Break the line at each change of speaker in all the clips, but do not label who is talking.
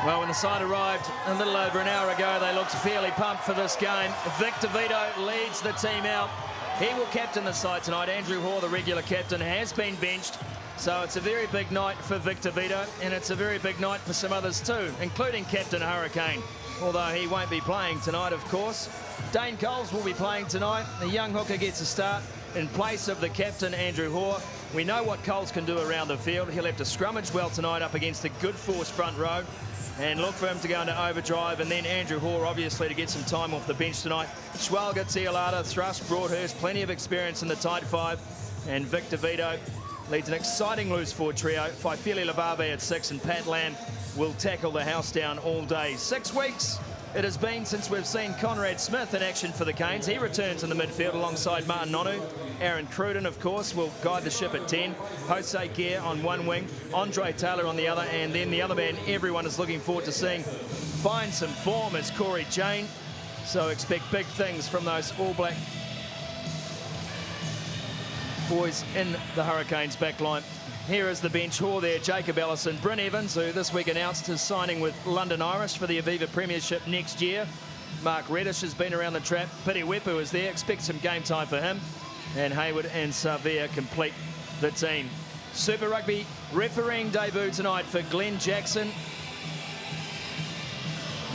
Well, when the side arrived a little over an hour ago, they looked fairly pumped for this game. Victor Vito leads the team out. He will captain the side tonight. Andrew Hoare, the regular captain, has been benched. So it's a very big night for Victor Vito, and it's a very big night for some others too, including Captain Hurricane, although he won't be playing tonight, of course. Dane Coles will be playing tonight. The young hooker gets a start in place of the captain, Andrew Hoare. We know what Coles can do around the field. He'll have to scrummage well tonight up against a good force front row and look for him to go into overdrive, and then Andrew Hoare obviously to get some time off the bench tonight. Schwalger, Tialata, Thrush, Broadhurst, plenty of experience in the tight five, and Victor Vito leads an exciting loose forward trio. Faifili Lavave at 6, and Pat Lamb will tackle the house down all day. 6 weeks it has been since we've seen Conrad Smith in action for the Canes. He returns in the midfield alongside Martin Nonu. Aaron Cruden, of course, will guide the ship at 10. Jose Guerre on one wing, Andre Taylor on the other, and then the other man everyone is looking forward to seeing find some form is Corey Jane. So expect big things from those All Black boys in the Hurricanes back line. Here is the bench. Hoare there, Jacob Ellison, Bryn Evans, who this week announced his signing with London Irish for the Aviva Premiership next year. Mark Reddish has been around the trap. Piti Wepu is there. Expect some game time for him. And Hayward and Savia complete the team. Super Rugby refereeing debut tonight for Glenn Jackson.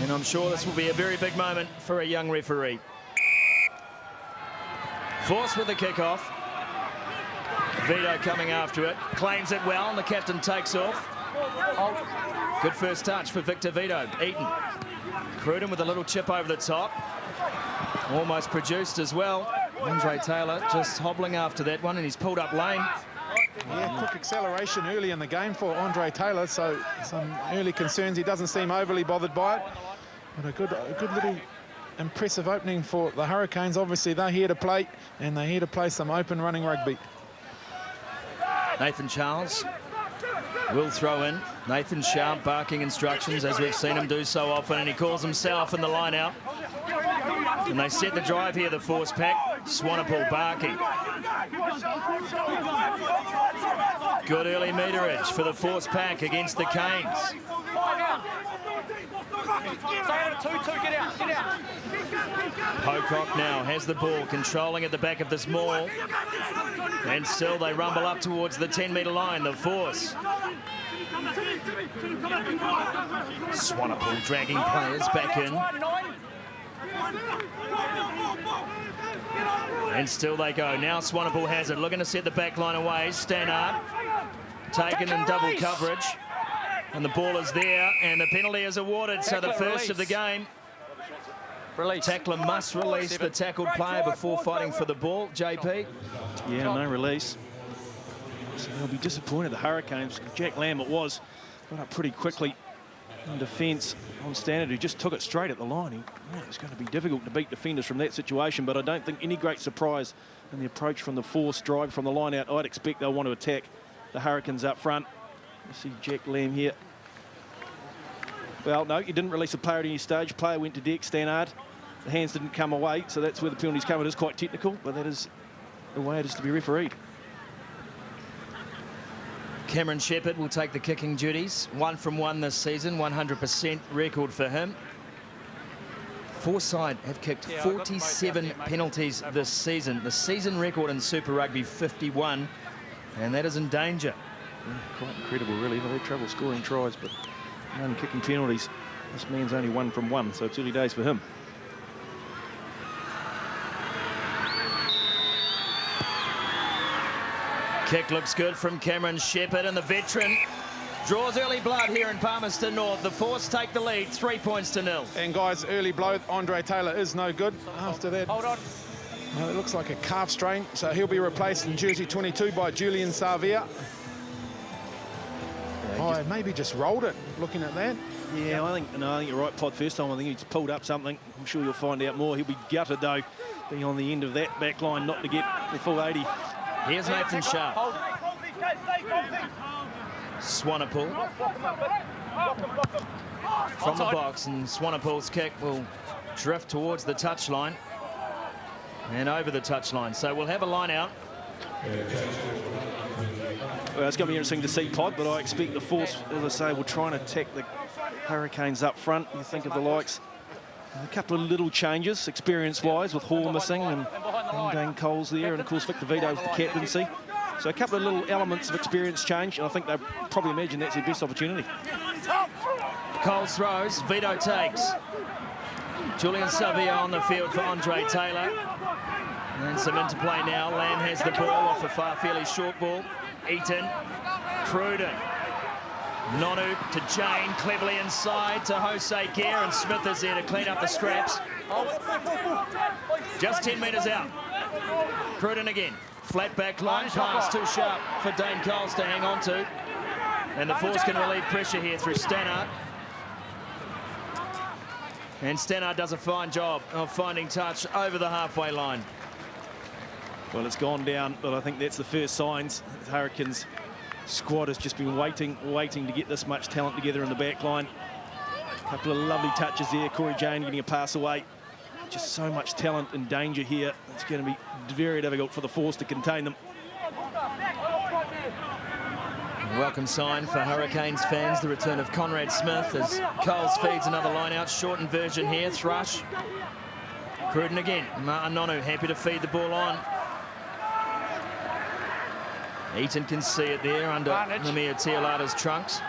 And I'm sure this will be a very big moment for a young referee. Force with the kick-off. Vito coming after it, claims it well, and the captain takes off. Good first touch for Victor Vito. Eaton. Cruden with a little chip over the top. Almost produced as well. Andre Taylor just hobbling after that one, and he's pulled up lane.
Yeah, quick acceleration early in the game for Andre Taylor, so some early concerns. He doesn't seem overly bothered by it. But a good little impressive opening for the Hurricanes. Obviously, they're here to play, and they're here to play some open running rugby.
Nathan Charles will throw in. Nathan Sharp barking instructions, as we've seen him do so often, and he calls himself in the line out. And they set the drive here, the force pack. Swanepoel barking. Good early meterage for the force pack against the Canes. Pocock now has the ball, controlling at the back of this maul. And still they rumble up towards the 10-metre line, the force. Swanepoel dragging players back in. And still they go. Now Swanepoel has it, looking to set the back line away. Stannard taken in double coverage. And the ball is there, and the penalty is awarded. So the first of the game. Tackler must release the tackled player before fighting for the ball. JP?
Yeah, no release. So they'll be disappointed, the Hurricanes. Jack Lamb it was. Got up pretty quickly in defence on Stannard, who just took it straight at the line. It's going to be difficult to beat defenders from that situation, but I don't think any great surprise in the approach from the force drive from the line out. I'd expect they'll want to attack the Hurricanes up front. You see Jack Lamb here. Well, no, he didn't release a player at any stage. Player went to deck, Stannard. The hands didn't come away, so that's where the penalties come. It is quite technical, but that is the way it is to be refereed.
Cameron Shepherd will take the kicking duties. 1 from 1 this season, 100% record for him. Forsyth have kicked 47 penalties this season. The season record in Super Rugby, 51, and that is in danger.
Yeah, quite incredible, really. They've had trouble scoring tries, but none kicking penalties. This man's only 1 from 1, so it's early days for him.
Kick looks good from Cameron Shepherd, and the veteran draws early blood here in Palmerston North. The Force take the lead, 3 points to 0.
And guys, early blow. Andre Taylor is no good after that.
Hold on.
Well, it looks like a calf strain, so he'll be replaced in jersey 22 by Julian Savia. Oh, maybe just rolled it, looking at that.
Yeah, I think you're right, Pod. First time, I think he's pulled up something. I'm sure you'll find out more. He'll be gutted, though, being on the end of that back line, not to get the full 80.
Here's Nathan Sharp. Swanepoel from the box, and Swanepoel's kick will drift towards the touchline and over the touchline. So we'll have a line out.
Well, it's going to be interesting to see, Pod, but I expect the Force, as I say, will try and attack the Hurricanes up front. You think of the likes, a couple of little changes, experience-wise, with Hall missing and Dane Coles there, and of course Victor Vito with the captaincy. So a couple of little elements of experience change, and I think they probably imagine that's their best opportunity.
Coles throws, Vito takes. Julian Savia on the field for Andre Taylor. And some interplay now. Lamb has the ball off a fairly short ball. Eaton, Cruden. Nonu to Jane, cleverly inside to Jose Gear, and Smith is there to clean up the scraps. Just 10 metres out. Cruden again. Flat back line, pass too sharp for Dane Coles to hang on to. And the Force can relieve pressure here through Stannard. And Stannard does a fine job of finding touch over the halfway line.
Well, it's gone down, but I think that's the first signs. The Hurricanes squad has just been waiting to get this much talent together in the back line. A couple of lovely touches there. Corey Jane getting a pass away. Just so much talent and danger here. It's going to be very difficult for the Force to contain them.
Welcome sign for Hurricanes fans, the return of Conrad Smith as Coles feeds another line out. Shortened version here, Thrush. Cruden again. Martin Nonu happy to feed the ball on. Eaton can see it there under Namir Tialata's trunks.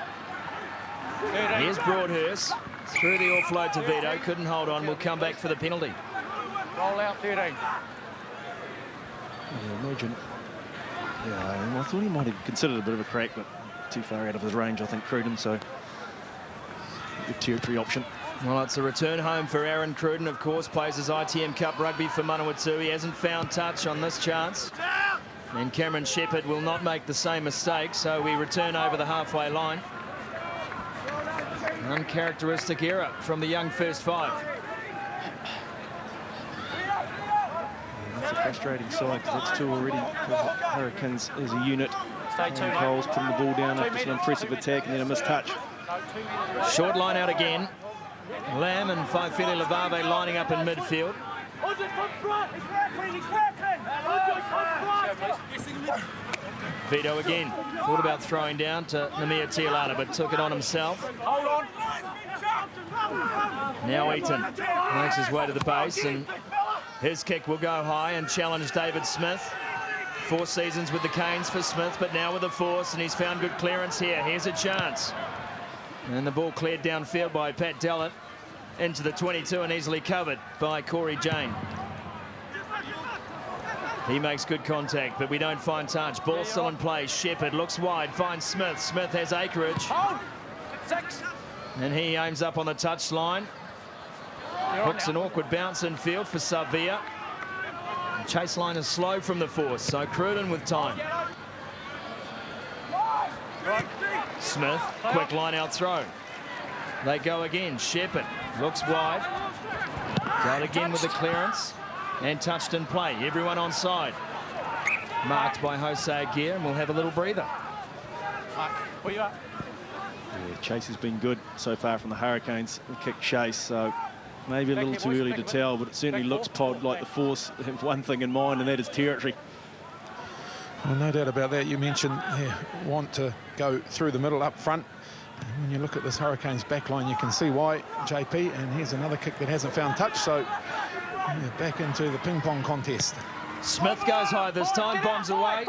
Here's Broadhurst. Through the offload to Vito. Couldn't hold on. Will come back for the penalty.
Roll out 13.
Yeah, imagine. Yeah, I thought he might have considered a bit of a crack, but too far out of his range, I think, Cruden, so good territory option.
Well, it's a return home for Aaron Cruden, of course, plays his ITM Cup rugby for Manawatu. He hasn't found touch on this chance. And Cameron Shepherd will not make the same mistake, so we return over the halfway line. An uncharacteristic error from the young first five.
It's a frustrating side because that's two already. Hurricanes as a unit. Coles putting the ball down after an impressive attack and then a missed touch.
Short line out again. Lamb and Faifele Lavave lining up in midfield. Vito again. Thought about throwing down to Namir Tialata, but took it on himself. Now Eaton makes his way to the base, and his kick will go high and challenge David Smith. 4 seasons with the Canes for Smith, but now with the Force, and he's found good clearance here. Here's a chance. And the ball cleared downfield by Pat Dallett into the 22 and easily covered by Corey Jane. He makes good contact, but we don't find touch. Ball still in play. Shepherd looks wide, finds Smith. Smith has acreage. And he aims up on the touchline. Hooks an awkward bounce in field for Savia. Chase line is slow from the Force, so Cruden with time. Smith, quick line out throw. They go again. Shepherd looks wide. Got again with the clearance and touched in play. Everyone on side. Marked by Jose Gear, and we'll have a little breather.
Yeah, chase has been good so far from the Hurricanes. The kick chase, so maybe a little too early to tell, but it certainly looks pod like the Force have one thing in mind, and that is territory.
Well, no doubt about that. You mentioned want to go through the middle up front. And when you look at this Hurricanes back line, you can see why, JP. And here's another kick that hasn't found touch, so back into the ping-pong contest.
Smith goes high this time, bombs away.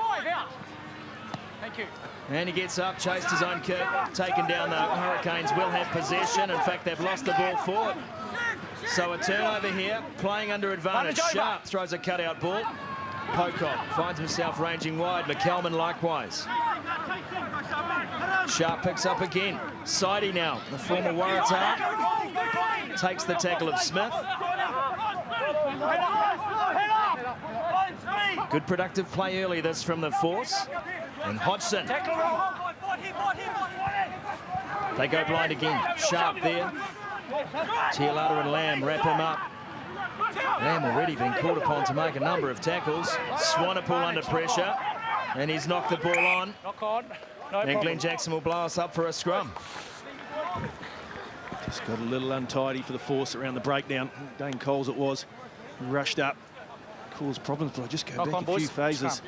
Thank you.
And he gets up, chased his own kick, taken down. The Hurricanes will have possession. In fact, they've lost the ball forward. So a turnover here, playing under advantage. Sharp throws a cutout ball. Pocock finds himself ranging wide. McKelman likewise. Sharp picks up again. Sidey now, the former Waratah, takes the tackle of Smith. Good productive play early this from the Force. And Hodgson. They go blind again. Sharp there. Tialata and Lamb wrap him up. Lamb already been called upon to make a number of tackles. Swanepoel under pressure. And he's knocked the ball on. And Glenn Jackson will blow us up for a scrum.
Just got a little untidy for the Force around the breakdown. Dane Coles it was. Rushed up. Caused problems, but I just go back a few phases.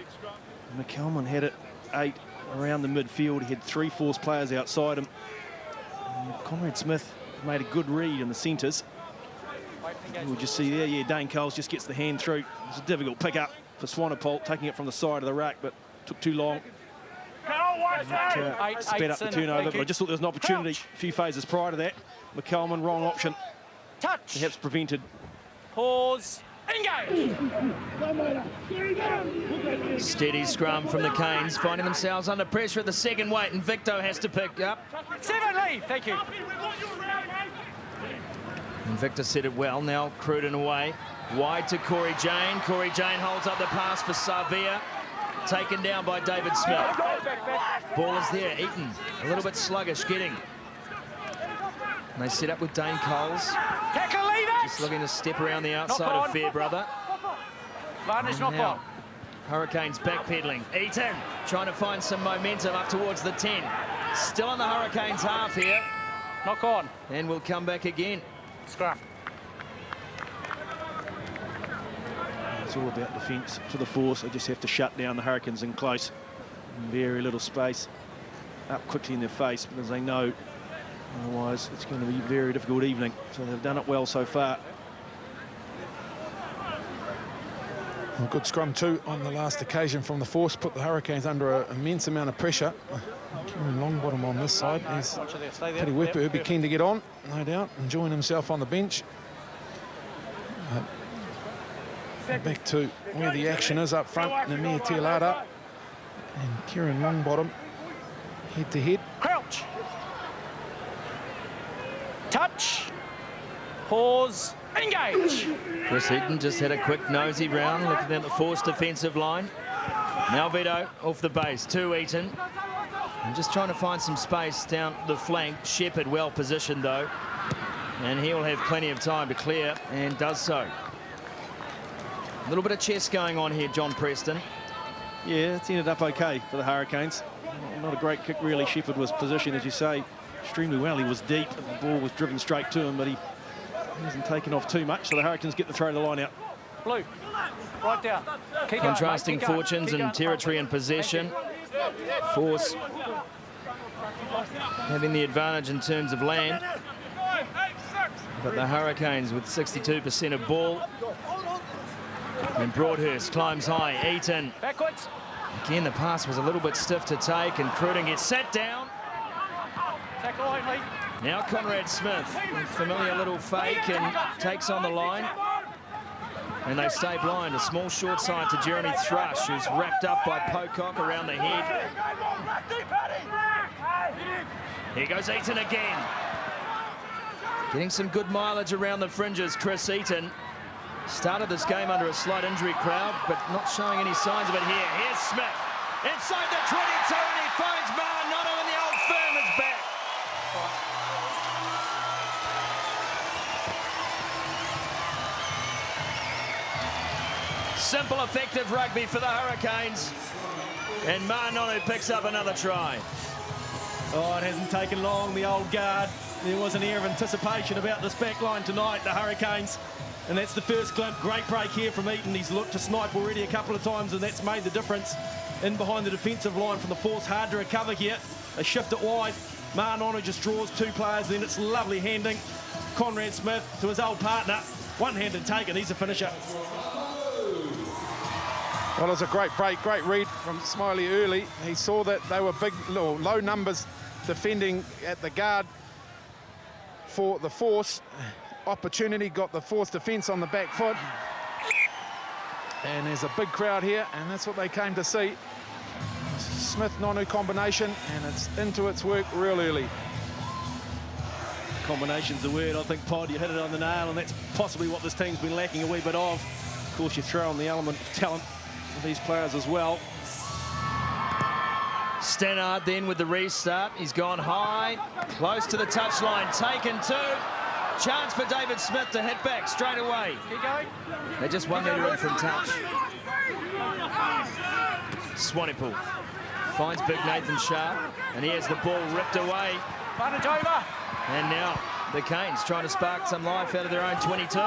McKelman had it 8 around the midfield. He had 3 Force players outside him. Conrad Smith made a good read in the centres. We'll just see there, yeah, Dane Coles just gets the hand through. It's a difficult pick up for Swanepoel, taking it from the side of the rack, but took too long. Sped up the turnover, but I just thought there was an opportunity a few phases prior to that. McCalman, wrong option.
Touch.
Perhaps prevented.
Pause. Engage.
Steady scrum from the Canes, finding themselves under pressure at the second weight, and Victo has to pick up.
7 leave. Thank you.
And Victor said it well. Now Cruden away. Wide to Corey Jane. Corey Jane holds up the pass for Savia. Taken down by David Smith. Ball is there. Eaton a little bit sluggish getting. And they set up with Dane Coles.
Tackle, leave it.
Just looking to step around the outside of Fairbrother.
Varnish, knock
Now,
on.
Hurricanes backpedaling. Eaton trying to find some momentum up towards the 10. Still in the Hurricanes half here.
Knock on.
And we'll come back again.
Scrum.
It's all about defence for the Force. They just have to shut down the Hurricanes in close. Very little space. Up quickly in their face because they know otherwise it's going to be a very difficult evening. So they've done it well so far.
A good scrum too on the last occasion from the Force. Put the Hurricanes under an immense amount of pressure. Kieran Longbottom on this side. He's pretty whipper. He'll be keen to get on, no doubt, enjoying himself on the bench. Back to where the action is up front. Namir Tialata and Kieran Longbottom head to head.
Crouch. Touch. Pause. Engage.
Chris Eaton just had a quick nosy round, looking at the Force defensive line. Now Vito off the base to Eaton. And just trying to find some space down the flank. Shepherd well positioned though. And he will have plenty of time to clear, and does so. A little bit of chess going on here, John Preston.
Yeah, it's ended up okay for the Hurricanes. Not a great kick really. Shepherd was positioned, as you say, extremely well. He was deep and the ball was driven straight to him, but he hasn't taken off too much, so the Hurricanes get the throw to the line out.
Blue. Right down. Keep
Contrasting
going, mate. Keep
fortunes
going.
and territory and possession. Force having the advantage in terms of land. But the Hurricanes with 62% of ball. And Broadhurst climbs high. Eaton.
Backwards.
Again, the pass was a little bit stiff to take, and Cruden gets sat down.
Tackle only.
Now Conrad Smith, familiar little fake, and takes on the line. And they stay blind. A small short side to Jeremy Thrush, who's wrapped up by Pocock around the head. Here goes Eaton again. Getting some good mileage around the fringes, Chris Eaton. Started this game under a slight injury crowd, but not showing any signs of it here. Here's Smith. Inside the 22, and he finds Maranotto, and the old firm is back. Simple, effective rugby for the Hurricanes. And Maranotto picks up another try.
Oh, it hasn't taken long, the old guard. There was an air of anticipation about this back line tonight, the Hurricanes. And that's the first glimpse. Great break here from Eaton. He's looked to snipe already a couple of times, and that's made the difference. In behind the defensive line from the Force, hard to recover here. They shift it wide. Maranotto just draws two players, then it's lovely handing. Conrad Smith to his old partner. One-handed take, and he's a finisher.
Well, it was a great break, great read from Smiley early. He saw that they were big, low numbers defending at the guard for the Force. Opportunity, got the Force defence on the back foot. And there's a big crowd here, and that's what they came to see. Smith-Nonu combination, and it's into its work real early.
Combination's the word. I think, Pod, you hit it on the nail, and that's possibly what this team's been lacking a wee bit of. Of course, you throw on the element of talent of these players as well.
Stannard then with the restart. He's gone high, close to the touchline, taken two. Chance for David Smith to hit back straight away.
Keep going.
They're just 1 metre in from touch. Swanepoel finds big Nathan Sharp, and he has the ball ripped away.
Advantage over.
And now the Canes trying to spark some life out of their own 22.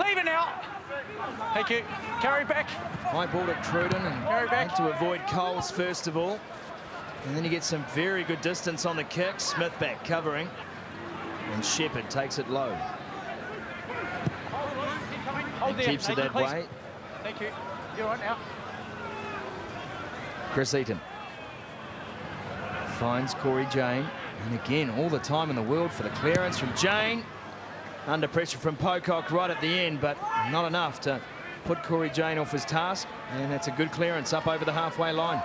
Leave it now. Thank you. Carry back.
High ball at Cruden, and
Carry back.
had to avoid Coles first of all. And then he gets some very good distance on the kick. Smith back covering. And Shepherd takes it low.
Hold there.
Keeps it that
please.
way.
Thank you. You're right now.
Chris Eaton finds Corey Jane. And again, all the time in the world for the clearance from Jane. Under pressure from Pocock right at the end, but not enough to put Corey Jane off his task. And that's a good clearance up over the halfway line.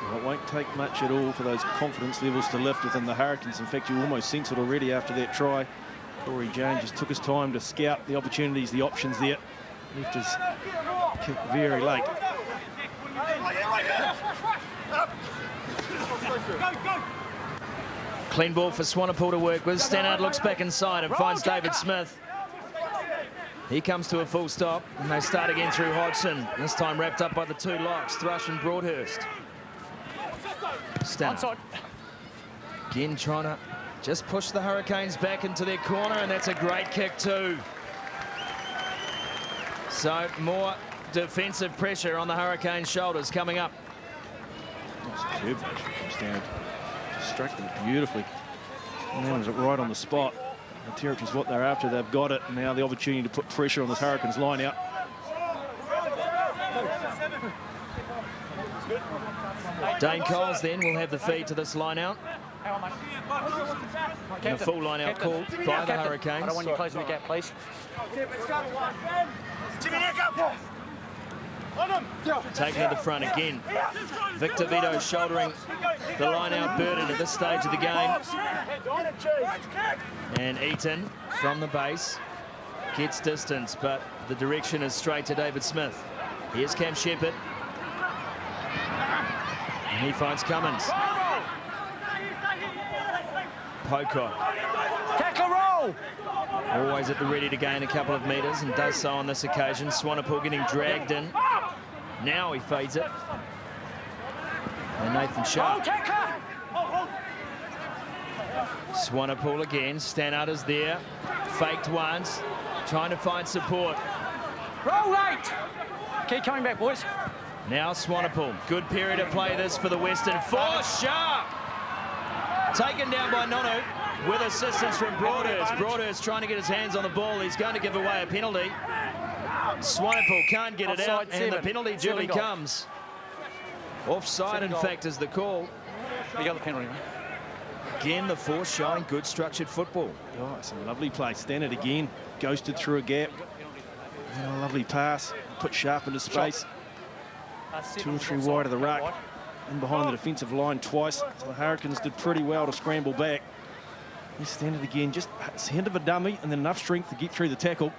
Well, it won't take much at all for those confidence levels to lift within the Hurricanes. In fact, you almost sense it already after that try. Corey Jane just took his time to scout the opportunities, the options there. Left his kick very late.
Clean ball for Swanepoel to work with. Stannard looks back inside and finds David Smith. He comes to a full stop, and they start again through Hodgson. This time wrapped up by the two locks, Thrush and Broadhurst. Stannard again trying to just push the Hurricanes back into their corner, and that's a great kick too. So more defensive pressure on the Hurricanes' shoulders coming up.
Superb from Stannard. Struck them beautifully. And then was it right on the spot. The territory's what they're after. They've got it. Now the opportunity to put pressure on this Hurricanes line out.
Dane Coles then will have the feed to this line out. And a full line out called by the Hurricanes.
I don't want you closing the gap, please.
Taking to the front again. Victor Vito shouldering the line-out burden at this stage of the game. And Eaton from the base gets distance, but the direction is straight to David Smith. Here's Cam Shepherd. And he finds Cummins. Pocock.
Tackle roll!
Always at the ready to gain a couple of metres, and does so on this occasion. Swanepoel getting dragged in. Now he fades it. And Nathan Sharp. Swanepoel again. Stannard is there. Faked once. Trying to find support.
Roll late! Keep coming back, boys.
Now Swanepoel. Good period of play this for the Western. For Sharp! Taken down by Nonu with assistance from Broadhurst. Broadhurst trying to get his hands on the ball. He's going to give away a penalty. Swanepoel can't get it out, and the penalty duly comes. Offside, in fact, is the call.
You got the penalty, mate.
Again, the force showing good structured football.
Oh, some lovely play. Stannard again. Ghosted through a gap. And a lovely pass. Put Sharp into space. 2 or 3 wide of the ruck. And behind the defensive line twice. So the Hurricanes did pretty well to scramble back. Here's Stannard again. Just his hand of a dummy and then enough strength to get through the tackle.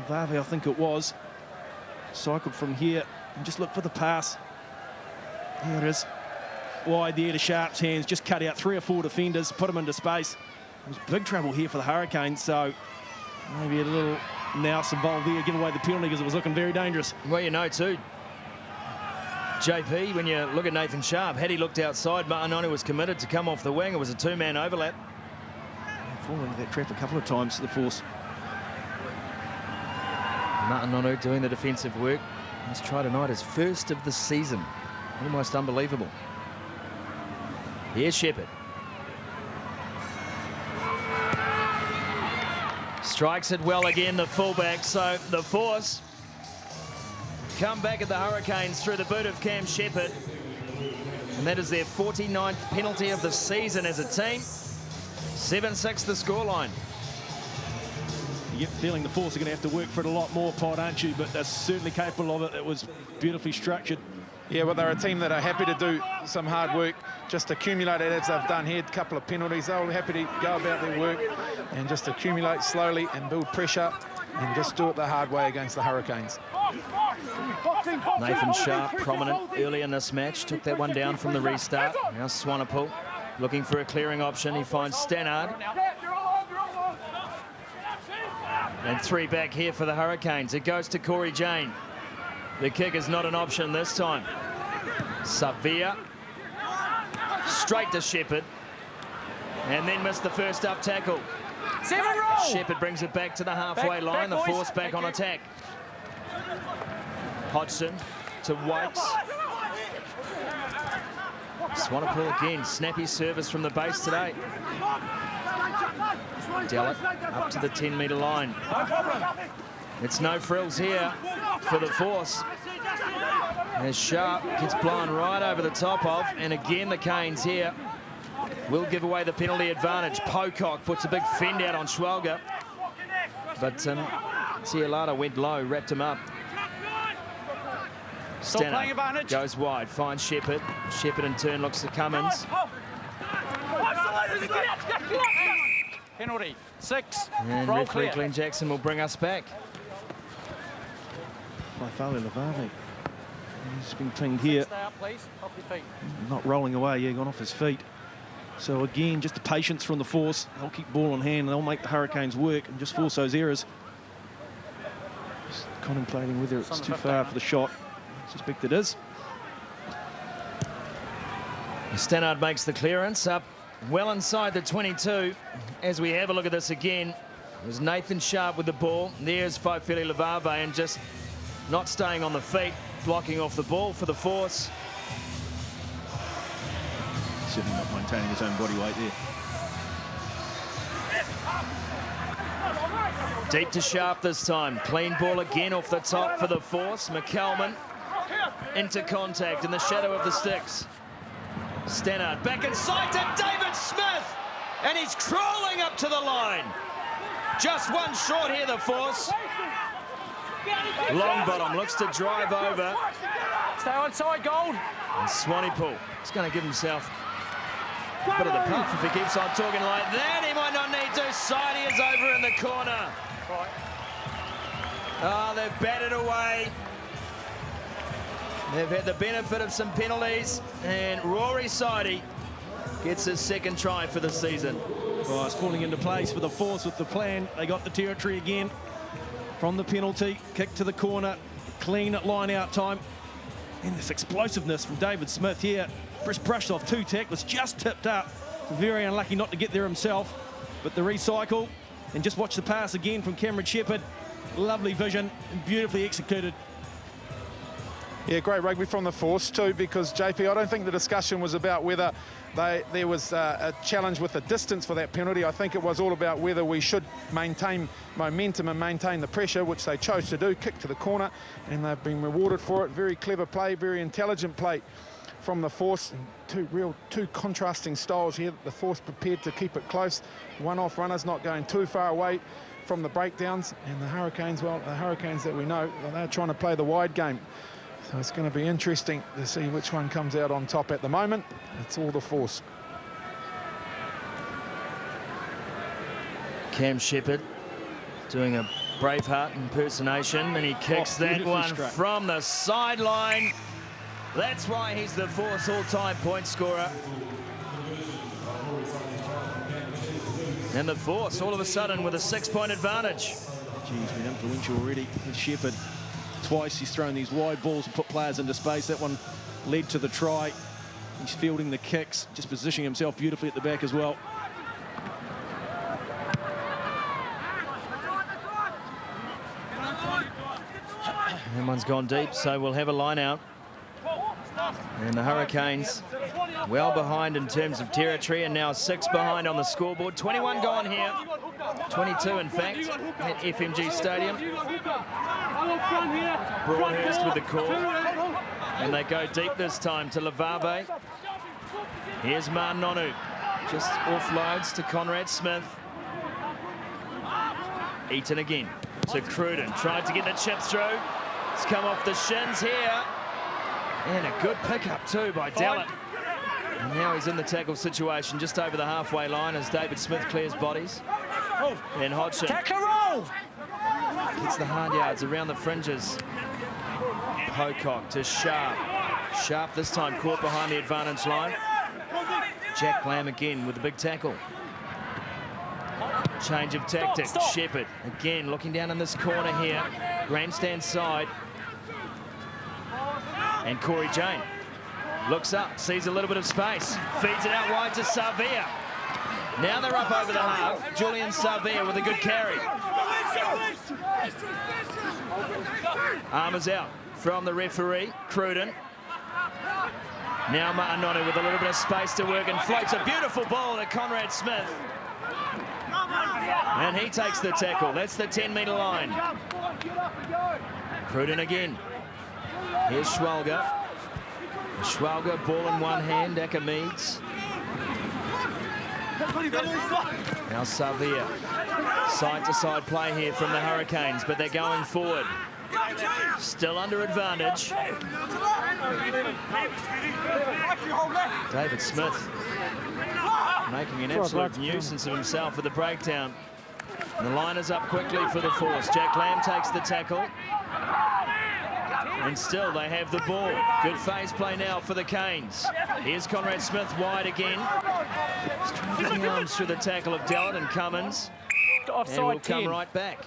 Varvey, I think it was, cycled from here and just looked for the pass. Here it is. Wide there to Sharp's hands. Just cut out 3 or 4 defenders, put them into space. It was big trouble here for the Hurricanes, so maybe a little nous involved there, give away the penalty because it was looking very dangerous.
Well, you know, too, JP, when you look at Nathan Sharp, had he looked outside, Martinoni was committed to come off the wing. It was a 2-man overlap.
Fallen into that trap a couple of times to the force.
Martinoni doing the defensive work. He's tried tonight his first of the season. Almost unbelievable. Here's Shepherd. Strikes it well again, the fullback. So the force come back at the Hurricanes through the boot of Cam Shepherd. And that is their 49th penalty of the season as a team. 7-6 the scoreline.
You get the feeling the force are going to have to work for it a lot more, Pod, aren't you? But they're certainly capable of it. It was beautifully structured.
Yeah, well, they're a team that are happy to do some hard work, just accumulate it as they've done here. A couple of penalties. They're happy to go about their work and just accumulate slowly and build pressure and just do it the hard way against the Hurricanes.
Nathan Sharp, prominent early in this match, took that one down from the restart. Now Swanepoel looking for a clearing option. He finds Stannard. And 3 back here for the Hurricanes. It goes to Corey Jane. The kick is not an option this time. Savia. Straight to Shepherd. And then missed the first up tackle. Shepherd brings it back to the halfway line. The force back on attack. Hodgson to Waits. Swanepoel again. Snappy service from the base today. Dellett up to the 10-metre line. It's no frills here for the Force. As Sharp gets blown right over the top of, and again the Canes here will give away the penalty advantage. Pocock puts a big fend out on Schwelger, but Cialata went low, wrapped him up. Stenner goes wide, finds Shepherd. Shepherd in turn looks to Cummins.
Penalty, 6.
And referee Glenn Jackson will bring us back.
By Levave. He's been pinged here.
Stay up, please. Off your feet.
Not rolling away, yeah, gone off his feet. So again, just the patience from the Force. They'll keep ball on hand and they'll make the Hurricanes work and just force those errors. Just contemplating whether it's too far for the shot. I suspect it is.
Stannard makes the clearance up well inside the 22. As we have a look at this again, it was Nathan Sharp with the ball. There's Faifele Levave, and just not staying on the feet, blocking off the ball for the Force.
Certainly not maintaining his own body weight there.
Deep to Sharp this time. Clean ball again off the top for the Force. McCalman into contact in the shadow of the sticks. Stannard back inside to David Smith, and he's crawling up to the line. Just one short here, the Force. Longbottom looks to drive over.
Stay onside, Gold.
And Swanepoel is going to give himself a bit of the puff if he keeps on talking like that. He might not need to. Sidey is over in the corner. Oh, they've batted away. They've had the benefit of some penalties, and Rory Sidey gets his second try for the season.
Oh, it's falling into place for the Force with the plan. They got the territory again from the penalty, kick to the corner, clean at line out time. And this explosiveness from David Smith here. Just brushed off 2 tacklers, just tipped up. Very unlucky not to get there himself. But the recycle, and just watch the pass again from Cameron Shepherd. Lovely vision and beautifully executed.
Yeah, great rugby from the Force too, because JP, I don't think the discussion was about whether there was a challenge with the distance for that penalty. I think it was all about whether we should maintain momentum and maintain the pressure, which they chose to do. Kick to the corner, and they've been rewarded for it. Very clever play, very intelligent play from the Force. And two contrasting styles here. The Force prepared to keep it close. One-off runners not going too far away from the breakdowns. And the Hurricanes, well, the Hurricanes that we know, they're trying to play the wide game. So it's going to be interesting to see which one comes out on top at the moment. It's all the Force.
Cam Shepherd doing a Braveheart impersonation, and he kicks that one from the sideline. That's why he's the Force all-time point scorer. And the Force all of a sudden with a 6-point advantage.
Geez, been influential already with Shepherd. Twice he's thrown these wide balls and put players into space. That one led to the try. He's fielding the kicks, just positioning himself beautifully at the back as well.
That one's gone deep, so we'll have a line out. And the Hurricanes well behind in terms of territory, and now 6 behind on the scoreboard. 21 gone here, 22 in fact, at FMG Stadium. Broadhurst with the call, and they go deep this time to Levave. Here's Nonu, just offloads to Conrad Smith. Eaton again to Cruden, tried to get the chip through. It's come off the shins here. And a good pickup too by Dellett. And now he's in the tackle situation just over the halfway line as David Smith clears bodies. And Hodgson gets the hard yards around the fringes. Pocock to Sharp. Sharp this time caught behind the advantage line. Jack Lamb again with the big tackle. Change of tactics. Shepherd again looking down in this corner here. Grandstand side. And Corey Jane looks up, sees a little bit of space, feeds it out wide to Savia. Now they're up over the half. Julian Savia with a good carry. Arm is out from the referee, Cruden. Now Nonu with a little bit of space to work and floats a beautiful ball to Conrad Smith. And he takes the tackle. That's the 10-metre line. Cruden again. Here's Schwalger. Schwalger, ball in one hand, Akameeds. Now Savia. Side-to-side play here from the Hurricanes, but they're going forward. Still under advantage. David Smith making an absolute nuisance of himself with the breakdown. And the line is up quickly for the Force. Jack Lamb takes the tackle. And still they have the ball. Good phase play now for the Canes. Here's Conrad Smith wide again. He's trying to get the arms through the tackle of Dallett and Cummins. And will come right back.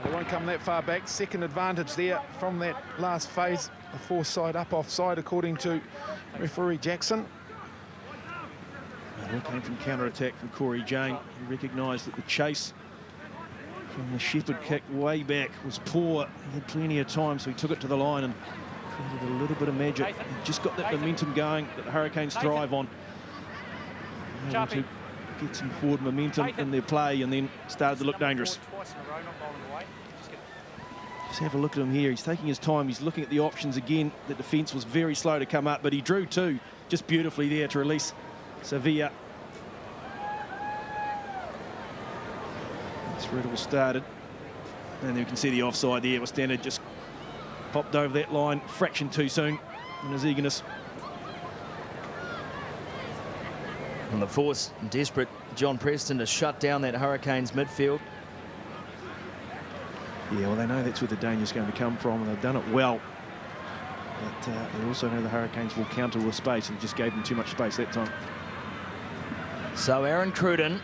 They won't come that far back. Second advantage there from that last phase. The Force side up offside, according to referee Jackson.
It all came from counter-attack from Corey Jane. He recognised that the chase from the Shepherd kick way back was poor. He had plenty of time, so he took it to the line and created a little bit of magic. He just got that momentum going that the Hurricanes thrive on. Able to get some forward momentum in their play and then started to look dangerous. Just have a look at him here. He's taking his time. He's looking at the options again. The defence was very slow to come up, but he drew two just beautifully there to release Sevilla. That's where it all started. And you can see the offside there. Standard just popped over that line fraction too soon in his eagerness.
And the Force desperate, John Preston, to shut down that Hurricanes midfield.
Yeah, well, they know that's where the danger's going to come from, and they've done it well. But they also know the Hurricanes will counter with space, and just gave them too much space that time.
So Aaron Cruden,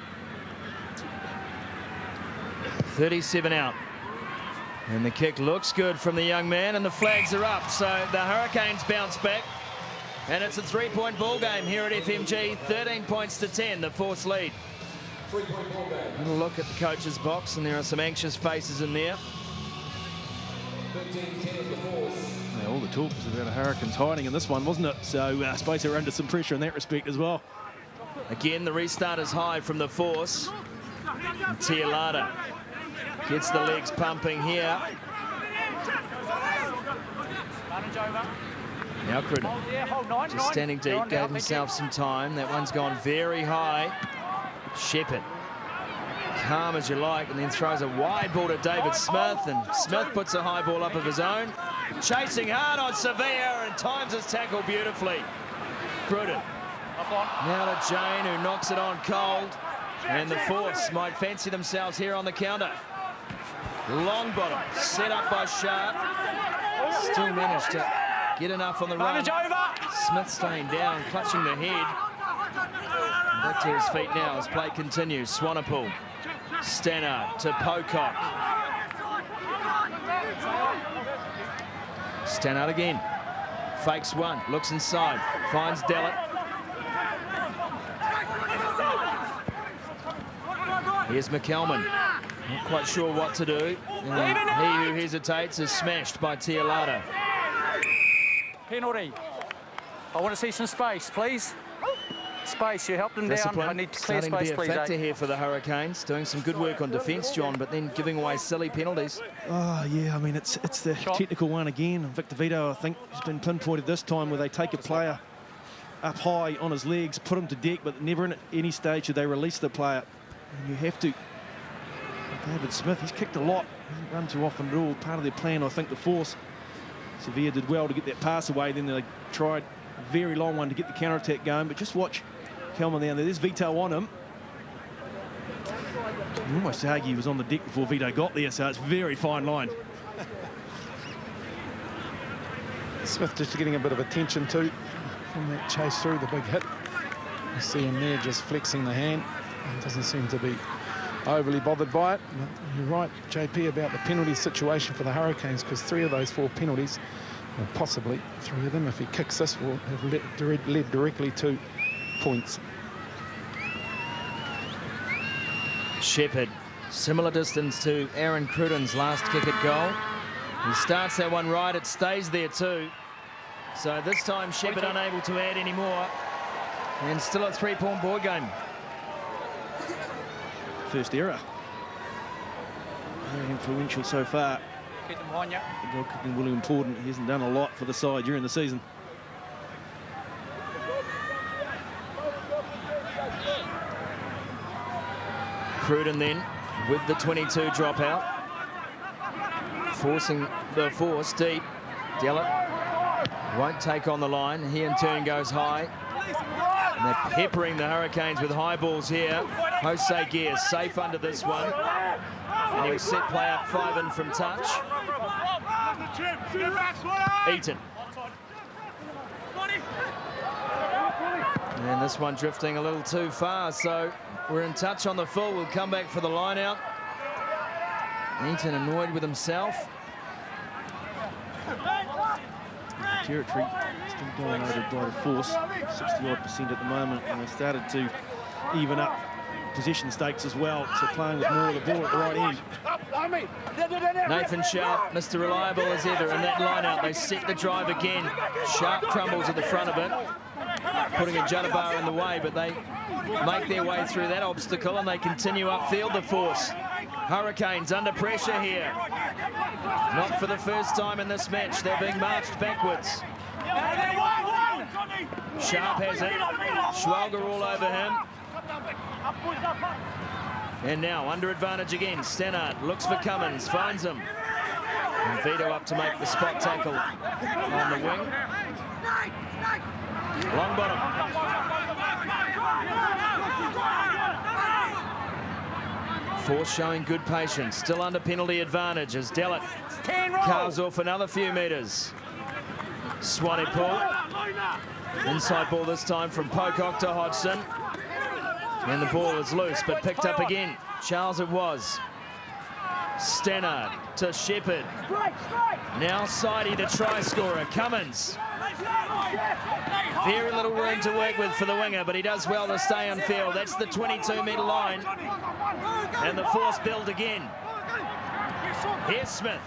37 out. And the kick looks good from the young man, and the flags are up. So the Hurricanes bounce back. And it's a 3-point ball game here at FMG. 13 points to 10, the Force lead. A little look at the coach's box, and there are some anxious faces in there.
Yeah, all the talk was about the Hurricanes hiding in this one, wasn't it? So I suppose they're under some pressure in that respect as well.
Again, the restart is high from the Force. And Tialata gets the legs pumping here. Now Cruden, just standing deep, gave himself some time. That one's gone very high. Shepherd, calm as you like, and then throws a wide ball to David Smith, and Smith puts a high ball up of his own. Chasing hard on Sevilla, and times his tackle beautifully. Cruden. Now to Jane, who knocks it on cold. And the Force might fancy themselves here on the counter. Long bottom, set up by Sharp. Still managed to get enough on the run. Smith staying down, clutching the head. Back to his feet now as play continues. Swanepoel, Stannard to Pocock. Stannard again. Fakes one, looks inside, finds Dallett. Here's McElman. Not quite sure what to do. He who hesitates is smashed by Tialata.
Penalty. I want to see some space, please. Space, you helped them down. I need clear
Starting
space,
to be a
please.
factor here for the Hurricanes. Doing some good work on defence, John, but then giving away silly penalties.
Oh, yeah, I mean, it's the technical one again. Victor Vito, I think, has been pinpointed this time where they take a player up high on his legs, put him to deck, but never at any stage do they release the player. And you have to. David Smith, he's kicked a lot. He hasn't run too often at all. Part of their plan, I think, the Force. Sevilla did well to get that pass away. Then they tried a very long one to get the counter-attack going. But just watch Kelman down there. There's Vito on him. You almost argue he was on the deck before Vito got there, so it's a very fine line.
Smith just getting a bit of attention too from that chase through the big hit. You see him there just flexing the hand. He doesn't seem to be overly bothered by it. But you're right, JP, about the penalty situation for the Hurricanes, because 3 of those 4 penalties, or possibly 3 of them, if he kicks this, will have led directly to points.
Shepherd, similar distance to Aaron Cruden's last kick at goal. He starts that one right, it stays there too. So this time Shepherd unable to add any more. And still a 3-point ball game.
first error. Very influential so far.
Keep them behind you.
The goal kicking really important. He hasn't done a lot for the side during the season.
Cruden then with the 22 dropout. Forcing the force deep. Dellett won't take on the line. He in turn goes high. And they're peppering the Hurricanes with high balls here. Jose Gear safe under this one. And he'll set play up 5 in from touch. Eaton. And this one drifting a little too far, so we're in touch on the full. We'll come back for the line out. Eaton annoyed with himself.
Territory still dominated by the force, 60-odd% at the moment, and they started to even up possession stakes as well, so playing with more of the ball at the right end.
Nathan Sharp, Mr. Reliable as ever in that line out. They set the drive again. Sharp crumbles at the front of it, putting a Jadabar in the way, but they make their way through that obstacle and they continue upfield, the force. Hurricanes under pressure here. Not for the first time in this match. They're being marched backwards. Sharp has it. Schwalger all over him. And now under advantage again. Stannard looks for Cummins, finds him. And Vito up to make the spot tackle on the wing. Long bottom. Force showing good patience, still under penalty advantage as Dellett carves off another few metres. Swanepoel, inside ball this time from Pocock to Hodgson. And the ball is loose, but picked up again. Charles it was. Stannard to Shepherd. Now Sidey, the try scorer, Cummins. Very little room to work with for the winger, but he does well to stay on field. That's the 22-metre line. And the force build again. Here's Smith,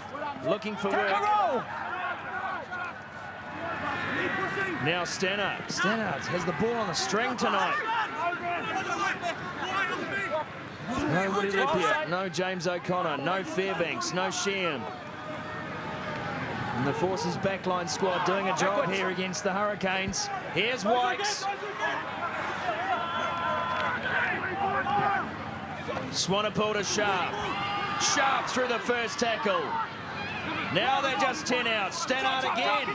looking for work. Now Stannard. Stannard has the ball on the string tonight. No Woody Lippier, no James O'Connor, no Fairbanks, no Sheehan. And the Forces backline squad doing a job here against the Hurricanes. Here's Wykes. Swanepoel to Sharp. Sharp through the first tackle. Now they're just 10 out. Stannard again.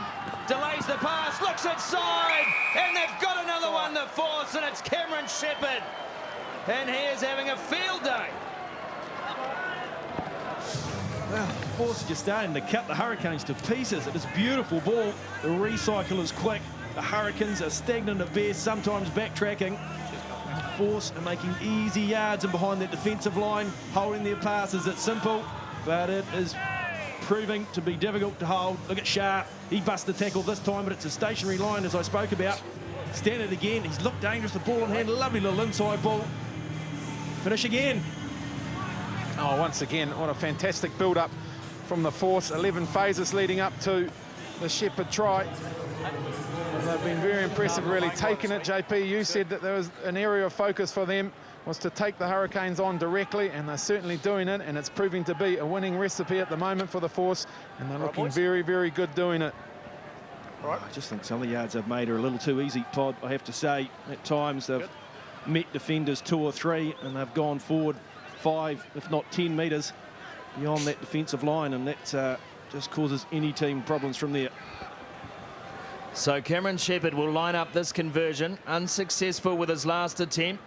Delays the pass, looks inside. And they've got another one, the Force, and it's Cameron Shepherd. And he is having a field day.
Well, the Force are just starting to cut the Hurricanes to pieces. It is a beautiful ball. The recycle is quick. The Hurricanes are stagnant at best, sometimes backtracking. And the Force are making easy yards and behind that defensive line, holding their passes. It's simple, but it is proving to be difficult to hold. Look at Sharp. He busts the tackle this time, but it's a stationary line, as I spoke about. Stannard again. He's looked dangerous. The ball in hand. Lovely little inside ball. Finish again.
Oh, once again, what a fantastic build-up from the Force. 11 phases leading up to the Shepherd try. They've been very impressive, really taking it. JP, you said that there was an area of focus for them was to take the Hurricanes on directly, and they're certainly doing it, and it's proving to be a winning recipe at the moment for the Force, and they're looking very, very good doing it.
I just think some of the yards they've made are a little too easy, Todd, I have to say. At times they've met defenders 2 or 3, and they've gone forward 5, if not 10 metres beyond that defensive line, and that just causes any team problems from there.
So Cameron Shepherd will line up this conversion, unsuccessful with his last attempt.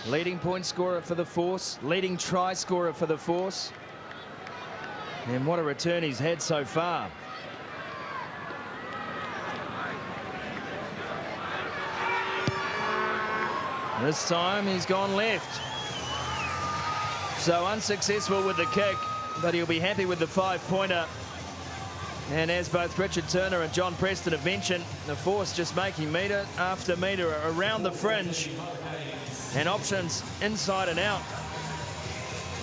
Leading point scorer for the Force, leading try scorer for the Force. And what a return he's had so far. This time he's gone left. So unsuccessful with the kick, but he'll be happy with the 5-pointer. And as both Richard Turner and John Preston have mentioned, the Force just making metre after metre around the fringe. And options inside and out.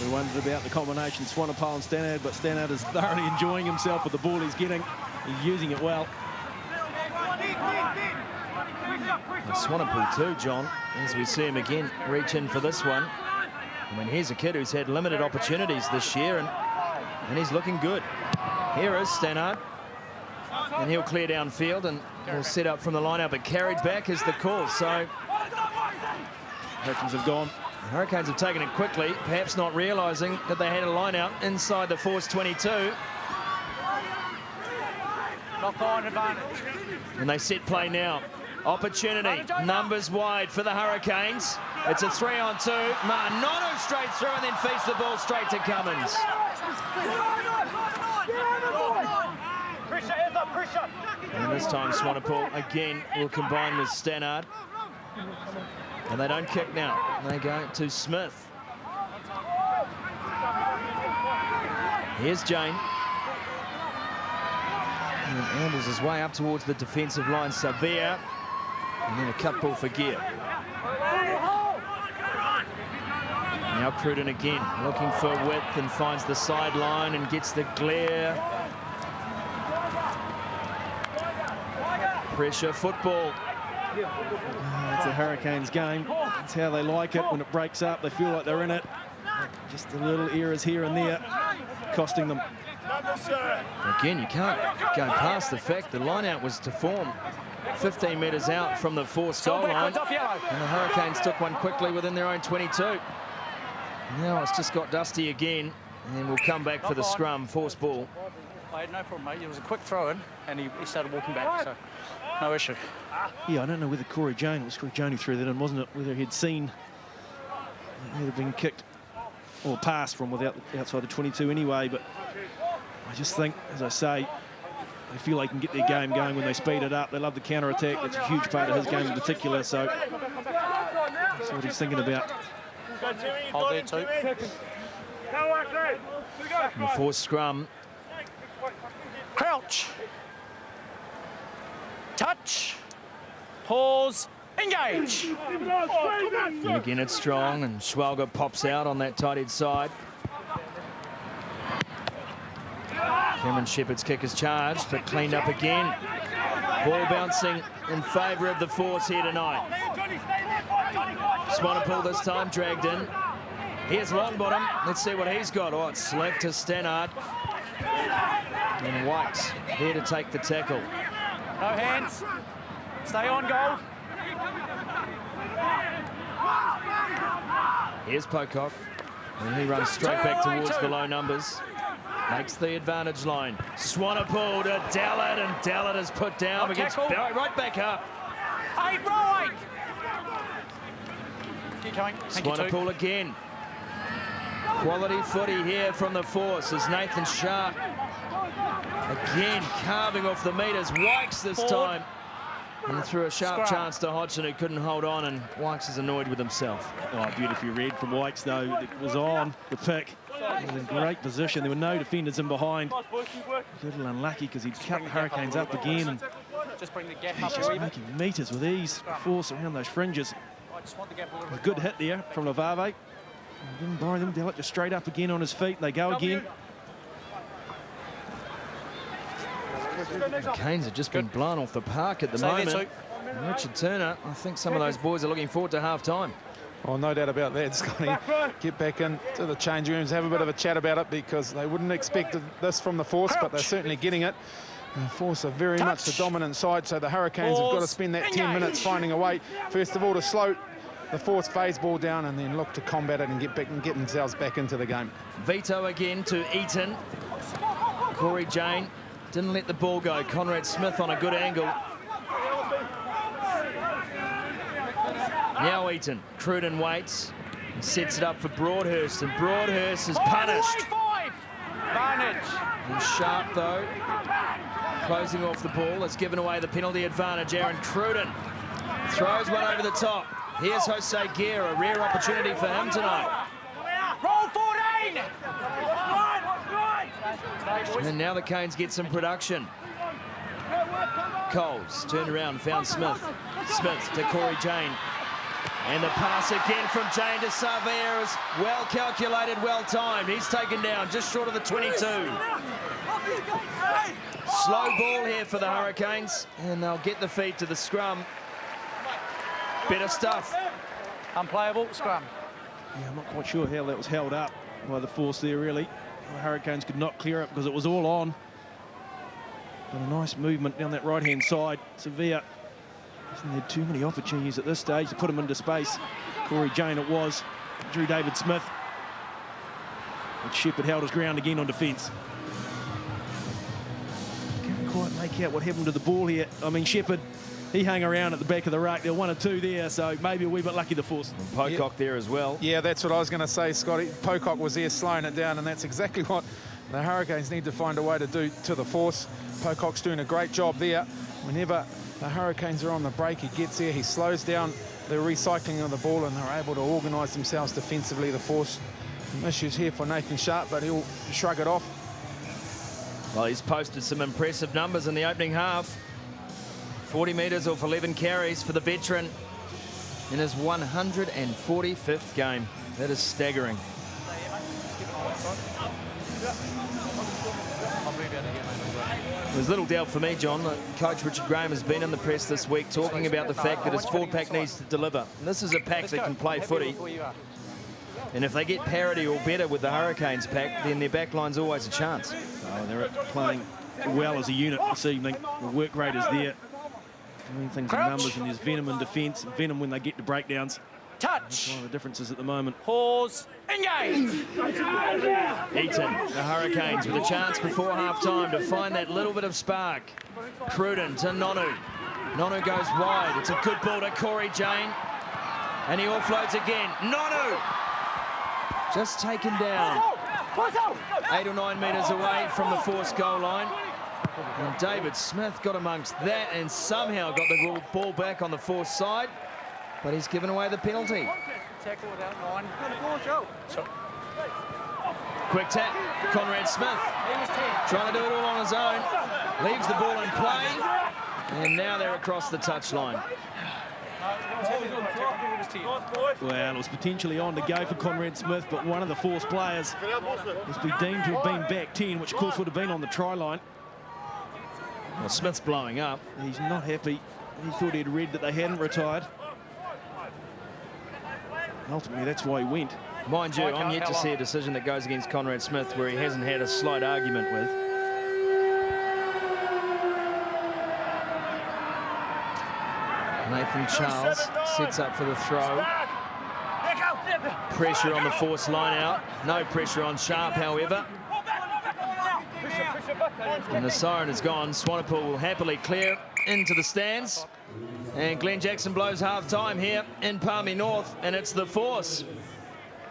We wondered about the combination Swanepoel and Stannard, but Stannard is thoroughly enjoying himself with the ball he's getting. He's using it well.
And Swanepoel too, John, as we see him again reach in for this one. I mean, here's a kid who's had limited opportunities this year, and he's looking good. Here is Stannard. And he'll clear downfield and will set up from the line-out, but carried back is the call. So
Hurricanes have gone.
the Hurricanes have taken it quickly, perhaps not realising that they had a line-out inside the Force 22.
Knock on advantage.
And they set play now. Opportunity, numbers wide for the Hurricanes. It's a 3-on-2. Marnono straight through and then feeds the ball straight to Cummins. And this time Swanepoel again will combine with Stannard. And they don't kick now. They go to Smith. Here's Jane. And ambles his way up towards the defensive line. Savia. And then a cut ball for Gear. Now Cruden again, looking for width and finds the sideline and gets the glare. Pressure football.
It's a Hurricanes game. That's how they like it. When it breaks up, they feel like they're in it. Just the little errors here and there costing them.
Again, you can't go past the fact the line-out was to form 15 metres out from the Force goal line. And the Hurricanes took one quickly within their own 22. Now it's just got dusty again, and we'll come back for the scrum. Force ball.
I had no problem, mate. It was a quick throw-in, and he started walking back, so no issue.
Yeah, I don't know whether Corey Jane, it was Corey Jane who threw that in, wasn't it? Whether he'd seen it had been kicked or passed from outside the 22 anyway, but I just think, as I say, they feel they can get their game going when they speed it up. They love the counter-attack. That's a huge part of his game in particular, so that's what he's thinking about.
Hold there too.
And the Force scrum.
Crouch. Touch. Pause. Engage.
And again, it's strong, and Schwalger pops out on that tight end side. Cameron Shepherd's kick is charged, but cleaned up again. Ball bouncing in favour of the Force here tonight. Swanepoel this time dragged in. Here's Longbottom. Let's see what he's got. Oh, it's slick to Stannard. And White's here to take the tackle.
No hands. Stay on goal.
Here's Pocock. And he runs straight back towards the low numbers. Makes the advantage line. Swanepoel to Dallard, and Dallard is put down. Gets right back up.
Hey, right. Keep going.
Swanepoel again. Quality footy here from the Force as Nathan Sharp again carving off the meters. Wykes this time. And threw a sharp chance to Hodgson, who couldn't hold on, and Wykes is annoyed with himself.
Oh, beautifully read from Wykes, though. It was on the pick. It was in great position. There were no defenders in behind. A little unlucky because he'd cut the Hurricanes up again, and
just bring the gap
he's
up
just making meters with ease. Force around those fringes. A good hit there from Lavave. Didn't borrow them. Dallard just straight up again on his feet. They go again.
The Canes have just been blown off the park at the moment. And Richard Turner, I think some of those boys are looking forward to half-time.
Oh, no doubt about that, Scotty. Get back into the change rooms, have a bit of a chat about it, because they wouldn't expect this from the Force, but they're certainly getting it. And the Force are very much the dominant side, so the Hurricanes have got to spend that 10 minutes finding a way, first of all, to slow the Force phase ball down and then look to combat it and get back and get themselves back into the game.
Vito again to Eaton. Corey Jane didn't let the ball go. Conrad Smith on a good angle. Now Eaton. Cruden waits and sets it up for Broadhurst, and Broadhurst is punished. And Sharp, though, closing off the ball, has given away the penalty advantage. Aaron Cruden throws one over the top. Here's Jose Gear, a rare opportunity for him tonight.
Roll 14!
And now the Canes get some production. Coles turned around, found Smith. Smith to Corey Jane. And the pass again from Jane to Savia is well calculated, well timed. He's taken down just short of the 22. Slow ball here for the Hurricanes, and they'll get the feed to the scrum. Better stuff.
Unplayable, scrum.
Yeah, I'm not quite sure how that was held up by the force there, really. The Hurricanes could not clear it because it was all on. But a nice movement down that right-hand side. Sevilla hasn't had too many opportunities at this stage to put him into space. Corey Jane it was. Drew David Smith. And Shepherd held his ground again on defence. Can't quite make out what happened to the ball here. I mean, Shepherd, he hung around at the back of the ruck. There were 1 or 2 there, so maybe a wee bit lucky the force.
And Pocock there as well.
Yeah, that's what I was going to say, Scotty. Pocock was there slowing it down, and that's exactly what the Hurricanes need to find a way to do to the force. Pocock's doing a great job there. Whenever the Hurricanes are on the break, he gets there, he slows down the recycling of the ball, and they're able to organise themselves defensively, the force. Some issues here for Nathan Sharp, but he'll shrug it off.
Well, he's posted some impressive numbers in the opening half. 40 metres off 11 carries for the veteran in his 145th game. That is staggering. There's little doubt for me, John, that Coach Richard Graham has been in the press this week talking about the fact that his forward pack needs to deliver. And this is a pack that can play footy. And if they get parity or better with the Hurricanes pack, then their back line's always a chance.
Oh, they're playing well as a unit this evening. The work rate is there. Doing things in numbers, and there's venom in defence, and venom when they get to breakdowns.
Touch.
That's one of the differences at the moment.
Pause. Engage.
Eaton, the Hurricanes with a chance before half-time to find that little bit of spark. Cruden to Nonu. Nonu goes wide. It's a good ball to Corey Jane. And he offloads again. Nonu! Just taken down. 8 or 9 metres away from the forced goal line. And David Smith got amongst that and somehow got the ball back on the forced side. But he's given away the penalty. Quick tap, Conrad Smith. Trying to do it all on his own. Leaves the ball in play. And now they're across the touchline.
Well, it was potentially on to go for Conrad Smith, but one of the forced players has been deemed to have been back 10, which of course would have been on the try line.
Well, Smith's blowing up.
He's not happy. He thought he'd read that they hadn't retired. Ultimately, that's why he went.
Mind you, I'm yet to see a decision that goes against Conrad Smith where he hasn't had a slight argument with. Nathan Charles sets up for the throw. Pressure on the force line out. No pressure on Sharp, however. And the siren is gone. Swanepoel will happily clear into the stands. And Glenn Jackson blows half-time here in Palmerston North, and it's the force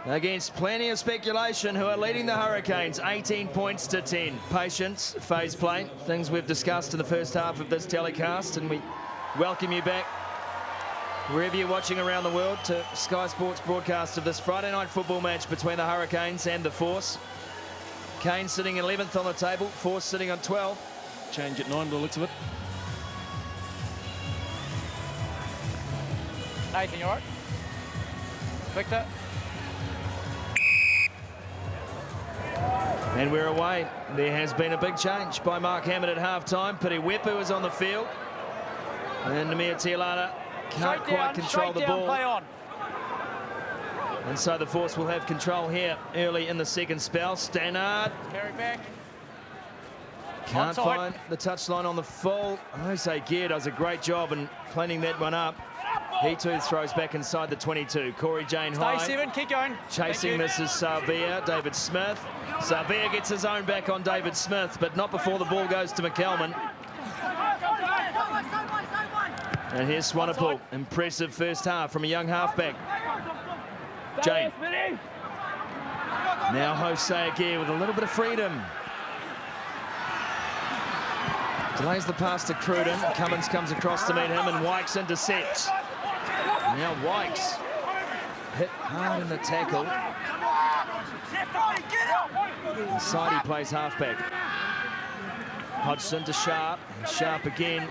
against plenty of speculation who are leading the Hurricanes 18 points to 10. Patience, phase play, things we've discussed in the first half of this telecast, and we welcome you back wherever you're watching around the world to Sky Sports broadcast of this Friday night football match between the Hurricanes and the Force. Kane sitting 11th on the table, Force sitting on 12.
Change at 9 by the looks of it.
Nathan, you all right? Victor?
And we're away. There has been a big change by Mark Hammond at half-time. Piri Wepu is on the field. And Namir Tialana can't quite control the ball.
Play on.
And so the Force will have control here early in the second spell. Stannard.
Carry back.
Can't find the touchline on the full. Jose Gear does a great job in cleaning that one up. He too throws back inside the 22. Corey Jane high.
Stay 7, keep going.
Chasing Mrs. Savia, David Smith. Savia gets his own back on David Smith, but not before the ball goes to McKelman. And here's Swanepoel. Impressive first half from a young halfback. Jane. Now Jose Aguirre with a little bit of freedom. Delays the pass to Cruden. Cummins comes across to meet him, and Wykes intercepts. Now Wykes hit hard in the tackle. Inside he plays halfback. Hodgson to Sharp, and Sharp again.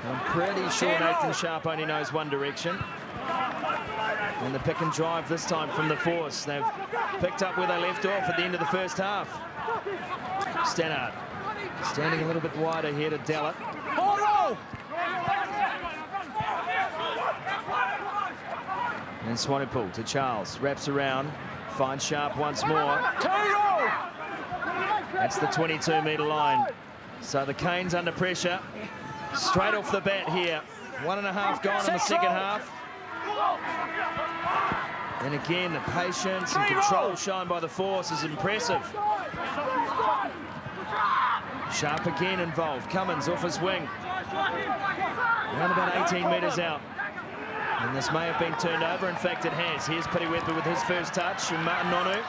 I'm pretty sure Nathan Sharp only knows one direction. And the pick and drive this time from the Force. They've picked up where they left off at the end of the first half. Stannard standing a little bit wider here to Dallett. And Swanepoel to Charles, wraps around, finds Sharp once more. That's the 22-metre line. So the Canes under pressure, straight off the bat here. 1.5 gone in the second half. And again, the patience and control shown by the force is impressive. Sharp again involved. Cummins off his wing. Around about 18 metres out. And this may have been turned over. In fact, it has. Here's Piriwepa with his first touch. And Martin Nonu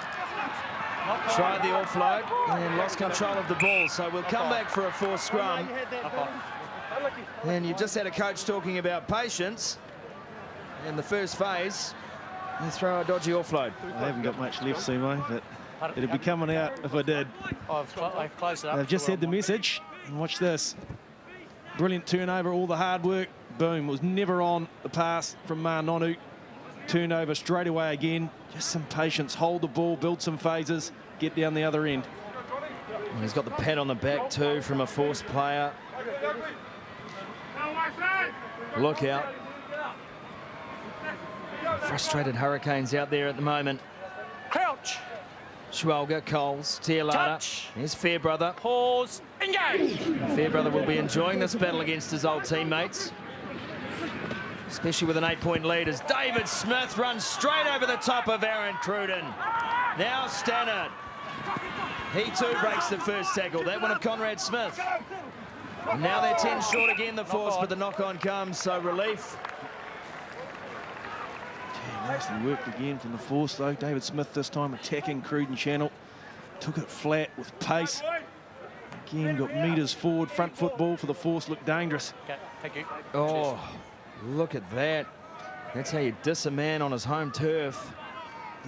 tried the offload and lost control of the ball. So we'll come back for a forced scrum. And you just had a coach talking about patience in the first phase. And throw a dodgy offload.
I haven't got much left, Simo, but it'd be coming out if I did.
I've closed it up.
They've just had the message. And watch this. Brilliant turnover, all the hard work. Boom, was never on the pass from Nonu. Turnover straight away again. Just some patience, hold the ball, build some phases, get down the other end.
And he's got the pat on the back too from a forced player. Look out. Frustrated Hurricanes out there at the moment.
Crouch.
Schwalger, Coles, Tialata. Here's Fairbrother.
Pause. Engage.
Fairbrother will be enjoying this battle against his old teammates, especially with an 8-point lead as David Smith runs straight over the top of Aaron Cruden. Now Stannard. He too breaks the first tackle. That one of Conrad Smith. And now they're 10 short again, the force, but the knock-on comes, so relief.
Nicely worked again from the force, though. David Smith this time attacking Cruden channel. Took it flat with pace. Again, got metres forward. Front football for the force looked dangerous.
Okay, thank you.
Oh, look at that. That's how you diss a man on his home turf.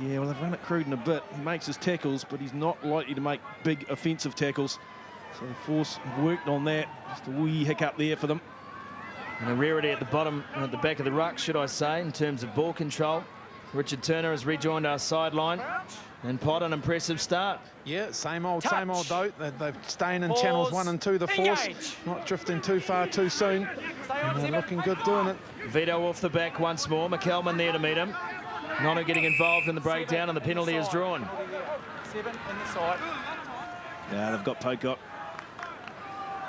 Yeah, well, they've run at Cruden a bit. He makes his tackles, but he's not likely to make big offensive tackles. So the force have worked on that. Just a wee hiccup there for them.
And a rarity at the bottom, at the back of the ruck, should I say, in terms of ball control. Richard Turner has rejoined our sideline. And Pod, an impressive start.
Yeah, same old dope. They're staying in channels 1 and 2, the force. Not drifting too far too soon. And they're looking good doing it.
Vito off the back once more. McKelman there to meet him. Nonu getting involved in the breakdown, and the penalty is drawn.
7 in the side.
Yeah, they've got Pocock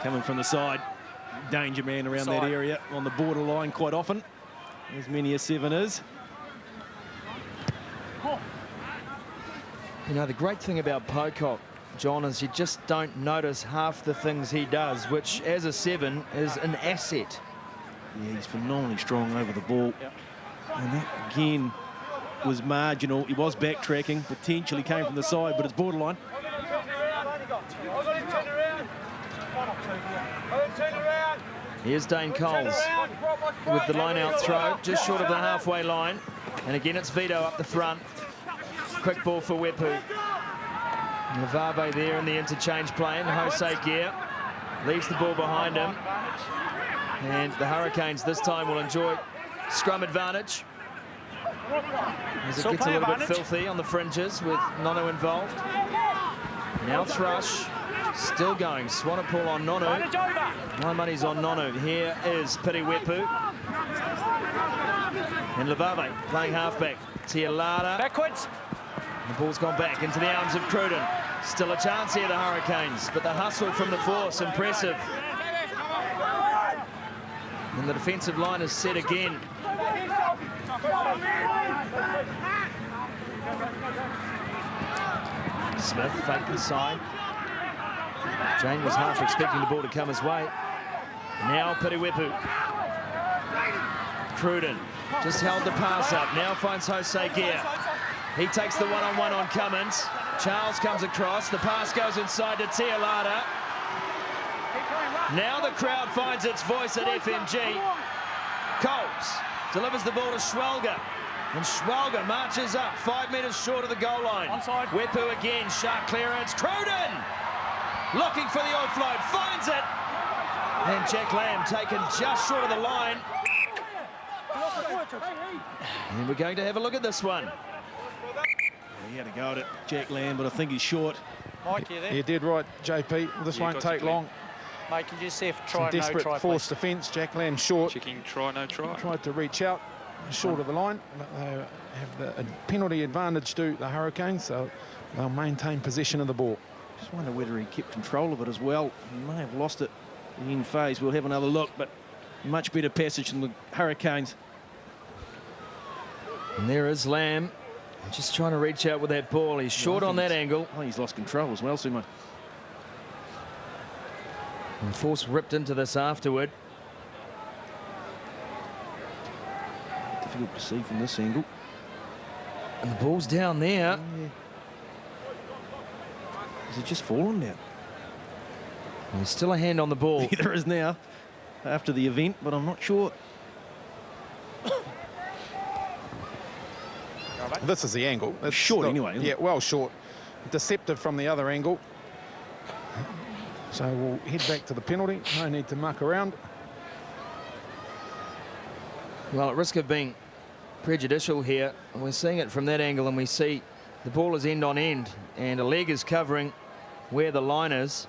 coming from the side. Danger man around that area on the borderline quite often. As many as 7 is.
You know, the great thing about Pocock, John, is you just don't notice half the things he does, which as a 7 is an asset.
Yeah, he's phenomenally strong over the ball. Yep. And that, again, was marginal. He was backtracking, potentially came from the side, but it's borderline.
Here's Dane Coles with the line-out throw, just short of the halfway line. And again, it's Vito up the front. Quick ball for Wepu. Navave there in the interchange play, and Jose Gear leaves the ball behind him. And the Hurricanes this time will enjoy scrum advantage, as it gets a little bit filthy on the fringes with Nonu involved. Now Thrush, still going. Swanepoel on Nonu. No money's on Nonu. Here is Piriwepa. And Levave playing halfback. Tialata.
Backwards.
The ball's gone back into the arms of Cruden. Still a chance here, the Hurricanes, but the hustle from the force, impressive. And the defensive line is set again. Smith fake inside. Jane was half expecting the ball to come his way. Now Piriwepa. Cruden just held the pass up. Now finds Jose Gear. He takes the one-on-one on Cummins. Charles comes across. The pass goes inside to Tialata. Now the crowd finds its voice at FMG. Coles delivers the ball to Schwalger. And Schwalger marches up 5 metres short of the goal line. Wepu again, sharp clearance. Cruden looking for the offload, finds it. And Jack Lamb taken just short of the line. And we're going to have a look at this one.
He had a go at it, Jack Lamb, but I think he's short.
Mike, you there?
You did right, JP. This won't take long.
Mate, can you just see if try,
Some desperate
no try,
forced defence. Jack Lamb short.
Checking try, no try.
Tried to reach out. short of the line. But they have the penalty advantage to the Hurricanes, so they'll maintain possession of the ball.
Just wonder whether he kept control of it as well. He may have lost it in phase. We'll have another look, but much better passage than the Hurricanes.
And there is Lamb, just trying to reach out with that ball. He's short on that angle.
Oh, he's lost control as well, Sumo.
And Force ripped into this afterward.
Difficult to see from this angle.
And the ball's down there.
Yeah. Has it just fallen now?
And there's still a hand on the ball.
There is now, after the event, but I'm not sure.
This is the angle. It's
Short anyway, isn't
yeah,
it?
well short. Deceptive from the other angle. So we'll head back to the penalty. No need to muck around.
Well, at risk of being prejudicial here, and we're seeing it from that angle, and we see the ball is end on end, and a leg is covering where the line is.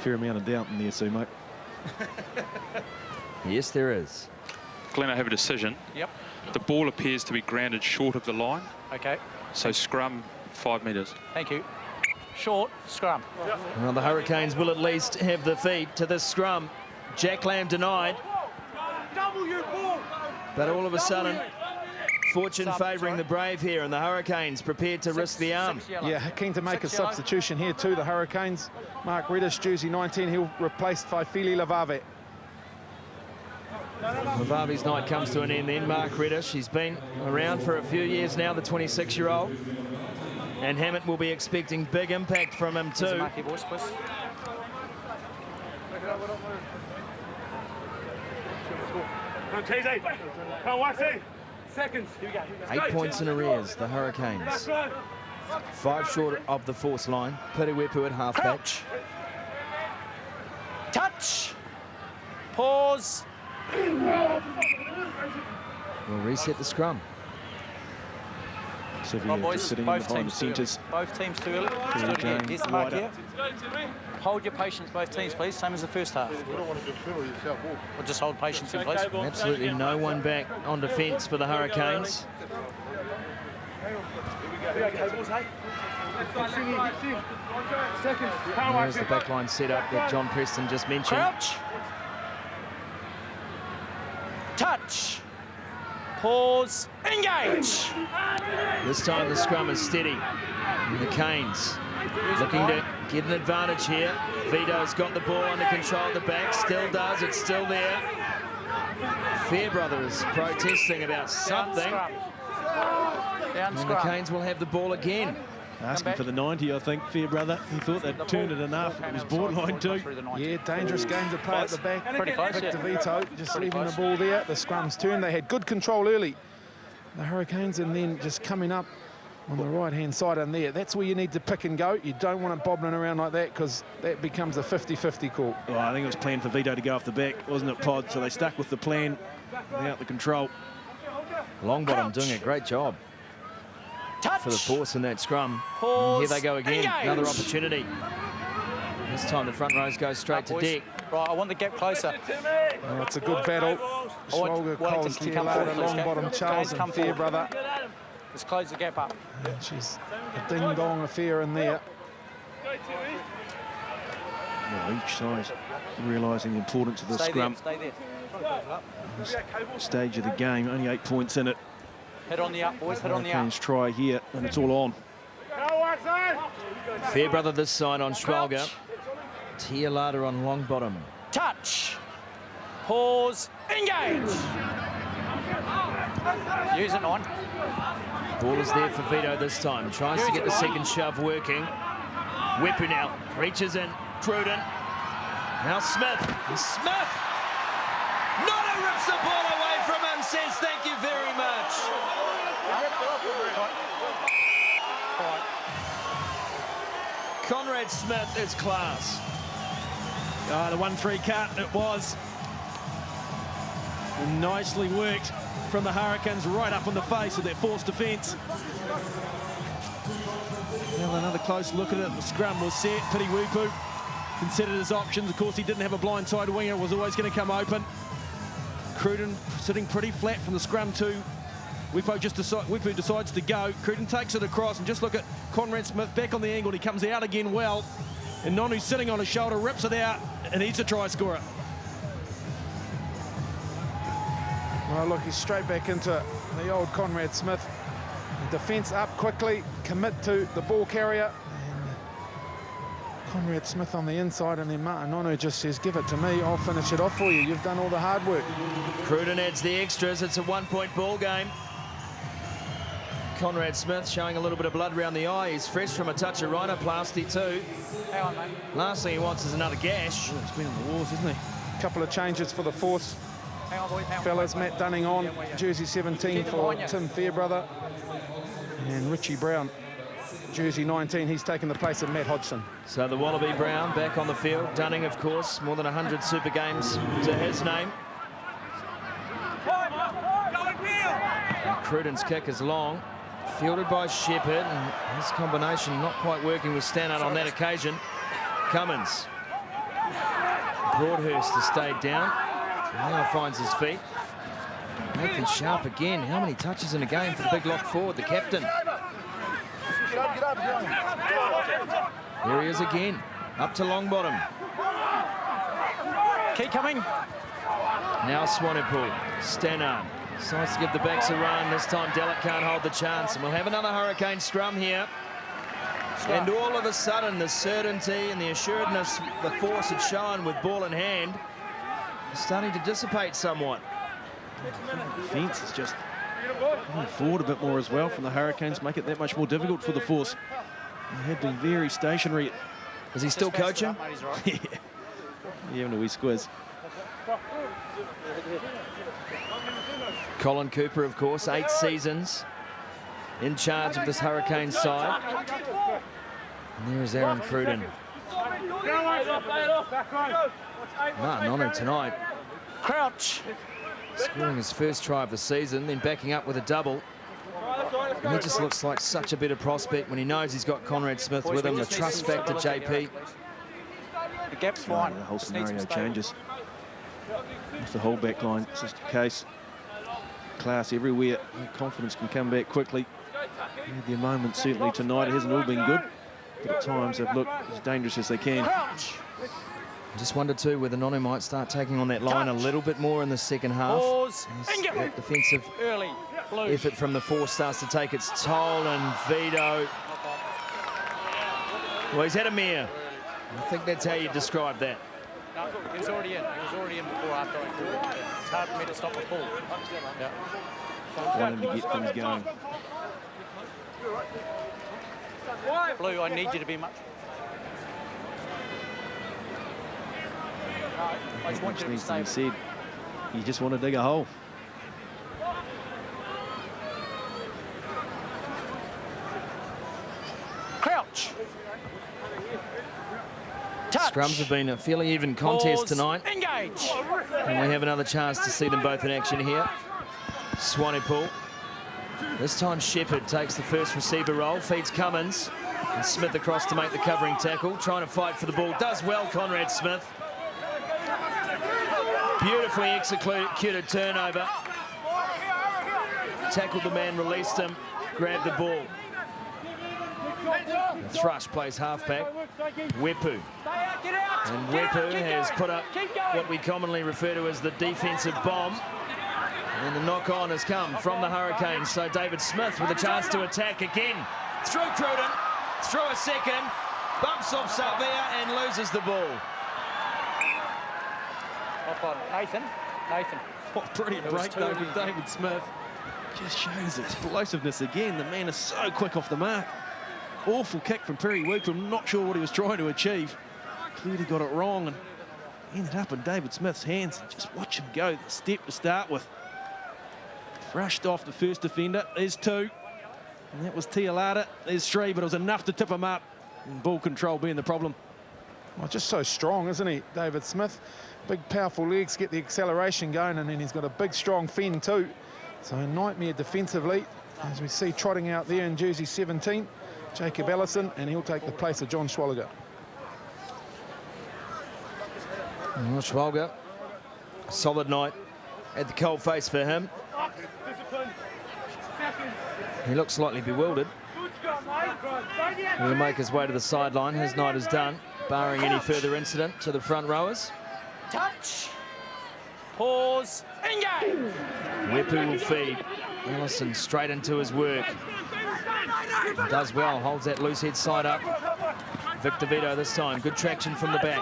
Fair amount of doubt in there, Sumo.
Yes, there is.
Glenn, I have a decision.
Yep.
The ball appears to be grounded short of the line,
Okay.
so scrum 5 metres.
Thank you. Short scrum.
Well, the Hurricanes will at least have the feed to this scrum. Jack Lamb denied. But all of a sudden, fortune favouring the brave here, and the Hurricanes prepared to risk the arm.
Yeah, keen to make a substitution here too, the Hurricanes. Mark Reddish, jersey 19, he'll replace Faifili Lavave.
Lavave's night comes to an end then. Mark Reddish, he's been around for a few years now, the 26-year-old. And Hammett will be expecting big impact from him too.
Marky boys, please.
Seconds.
8 points in arrears, the Hurricanes. 5 short of the Force line. Piriwepu at halfback.
Touch. Pause.
We'll reset the scrum.
Sevilla
Boys,
just sitting
both
behind the
teams too early.
centres.
Both teams too early. Let's do it again. Here's the mark here. Hold your patience, both teams, please. Same as the first half. Or just hold patience in place.
Absolutely no one back on defence for the Hurricanes. There's the backline setup that John Preston just mentioned.
Crouch. Touch. Pause. Engage.
This time the scrum is steady. And the Canes looking to get an advantage here. Vito's got the ball under control at the back. Still does. It's still there. Fairbrother is protesting about something.
Down
And the
scrum.
Canes will have the ball again.
Asking for the 90, I think, Fairbrother. He thought they'd turned it enough. It was borderline too.
Yeah, dangerous game to play at the back.
Pretty close,
Victor
yeah.
Vito just
Pretty
leaving
close.
the ball there. The scrum's turn. They had good control early, the Hurricanes, and then just coming up on the right-hand side and there. That's where you need to pick and go. You don't want it bobbling around like that because that becomes a 50-50 call.
Well, I think it was planned for Vito to go off the back, wasn't it, Pod? So they stuck with the plan without the control.
Longbottom doing a great job
Touch.
for the Force in that scrum.
Pause.
And here they go again.
Engage.
Another opportunity. This time the front rows go straight to
Boys.
deck.
Right, I want the gap closer.
Oh, it's a good battle. Schwalger, Coles,
Wellington, come forward,
Tialata,
please,
Longbottom,
Jack.
Charles
James,
and
come forward.
Fairbrother.
Let's close the gap up.
She's a ding-dong affair in there.
Well, each side realising the importance of the
Stay
scrum.
there, stay there.
Stage of the game, only 8 points in it.
Head on the up, boys, head on the up.
Hurricanes try here, and it's all on.
Fairbrother this side on Schwalger. Tialata on Longbottom.
Touch. Pause. Engage. Use it on.
Ball is there for Vito this time. Tries to get the second shove working. Wepu now reaches in. Cruden. Now Smith. Smith! Nona rips the ball away from him. Says thank you very much. Conrad Smith is class.
The 1-3 cut, it was. And nicely worked from the Hurricanes right up on the face of their Force defence. Now another close look at it. The scrum was set. Piriwepu considered his options. Of course, he didn't have a blindside winger. It was always going to come open. Cruden sitting pretty flat from the scrum too. Whippo decides to go. Cruden takes it across, and just look at Conrad Smith back on the angle. He comes out again well. And Nonu's sitting on his shoulder, rips it out, and he's a try scorer.
Well, look, he's straight back into the old Conrad Smith. The defence up quickly, commit to the ball carrier. And Conrad Smith on the inside, and then Martin Nonu just says, give it to me, I'll finish it off for you. You've done all the hard work.
Cruden adds the extras. It's a one-point ball game. Conrad Smith showing a little bit of blood around the eye. He's fresh from a touch of rhinoplasty too.
Hang on, mate.
Last thing he wants is another gash.
Oh, he's been in the wars, isn't he?
A couple of changes for the Force.
Hang on, boys. Hang on.
Fellas, Matt Dunning on, jersey 17 for Tim Fairbrother. And Richie Brown, jersey 19, he's taken the place of Matt Hodgson.
So the Wallaby Brown back on the field. Dunning, of course, more than 100 Super Games to his name. And Cruden's kick is long. Fielded by Shepherd, and his combination not quite working with Stannard on that occasion. Cummins. Broadhurst has stayed down. Now finds his feet. Nathan Sharp again. How many touches in a game for the big lock forward, the captain? There he is again. Up to Longbottom.
Keep coming.
Now Swanepoel. Stannard. Decides to give the backs a run. This time Dallett can't hold the chance. And we'll have another Hurricane scrum here. And all of a sudden, the certainty and the assuredness the Force had shown with ball in hand is starting to dissipate somewhat.
The defence is just coming forward a bit more as well from the Hurricanes, make it that much more difficult for the Force. They had been very stationary.
Is he still coaching?
Yeah. You're having a wee squiz.
Colin Cooper, of course, 8 seasons in charge of this Hurricane side. And there's Aaron Cruden. Martin Nonu tonight.
Crouch.
Scoring his first try of the season, then backing up with a double. And he just looks like such a better prospect when he knows he's got Conrad Smith with him. The trust factor, JP.
The gap's fine.
The whole scenario changes. With the whole back line, it's just a case. Class everywhere. Confidence can come back quickly. Had their moment certainly tonight. It hasn't all been good, but at times they've looked as dangerous as they can.
Crouch.
I just wonder too whether Nonu might start taking on that line a little bit more in the second half.
Pause.
As that defensive
Early. Blue.
effort from the Force starts to take its toll, and Vito. Well, he's had a mare. I think that's how you describe that.
No, he was already in. He was already in before after I called. It's hard for me to stop a pull. Yeah.
Wanting to get things going.
Blue, I need you to be much. I just want you to be
Needs to be
stable.
said. You just want to dig a hole.
Crouch. Touch.
Scrums have been a fairly even contest
Pause.
tonight.
Engage.
And we have another chance to see them both in action here. Swanepoel. This time Shepherd takes the first receiver role, feeds Cummins. And Smith across to make the covering tackle. Trying to fight for the ball. Does well, Conrad Smith. Beautifully executed turnover. Tackled the man, released him, grabbed the ball. And Thrush plays halfback. Wepu. And Wepu has put up what we commonly refer to as the defensive bomb. And the knock-on has come from the Hurricanes. So David Smith with a chance to attack again. Through Cruden, through a second, bumps off Salvia and loses the ball.
Nathan.
What brilliant break though from David Smith. Just shows explosiveness again. The man is so quick off the mark. Awful kick from Perry Whoop. I'm not sure what he was trying to achieve. Clearly got it wrong and ended up in David Smith's hands. Just watch him go. The step to start with. Rushed off the first defender. There's 2. And that was Tialata. There's 3, but it was enough to tip him up. And ball control being the problem.
Well, just so strong, isn't he, David Smith? Big, powerful legs, get the acceleration going, and then he's got a big, strong fend too. So a nightmare defensively, as we see trotting out there in jersey 17, Jacob Ellison, and he'll take the place of John Schwalliger.
Well, Schwalger, solid night at the cold face for him. He looks slightly bewildered. He'll make his way to the sideline. His night is done, barring any further incident to the front rowers.
Touch. Pause. Engage.
Wepu will feed. Ellison straight into his work. Does well, holds that loose head side up. Victor Vito this time, good traction from the back.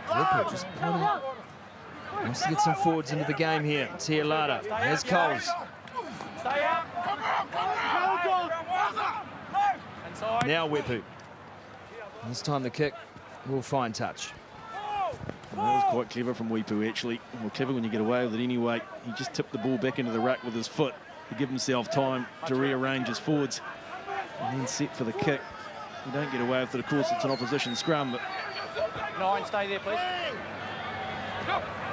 Wepu just pointing. Wants to get some forwards into the game here. Tialata has Coles. Now Wepu. This time the kick will find touch.
That was quite clever from Wepu, actually. Well, clever when you get away with it anyway. He just tipped the ball back into the ruck with his foot to give himself time to rearrange his forwards and then set for the kick. You don't get away with it, of course, it's an opposition scrum, but...
9, stay there, please.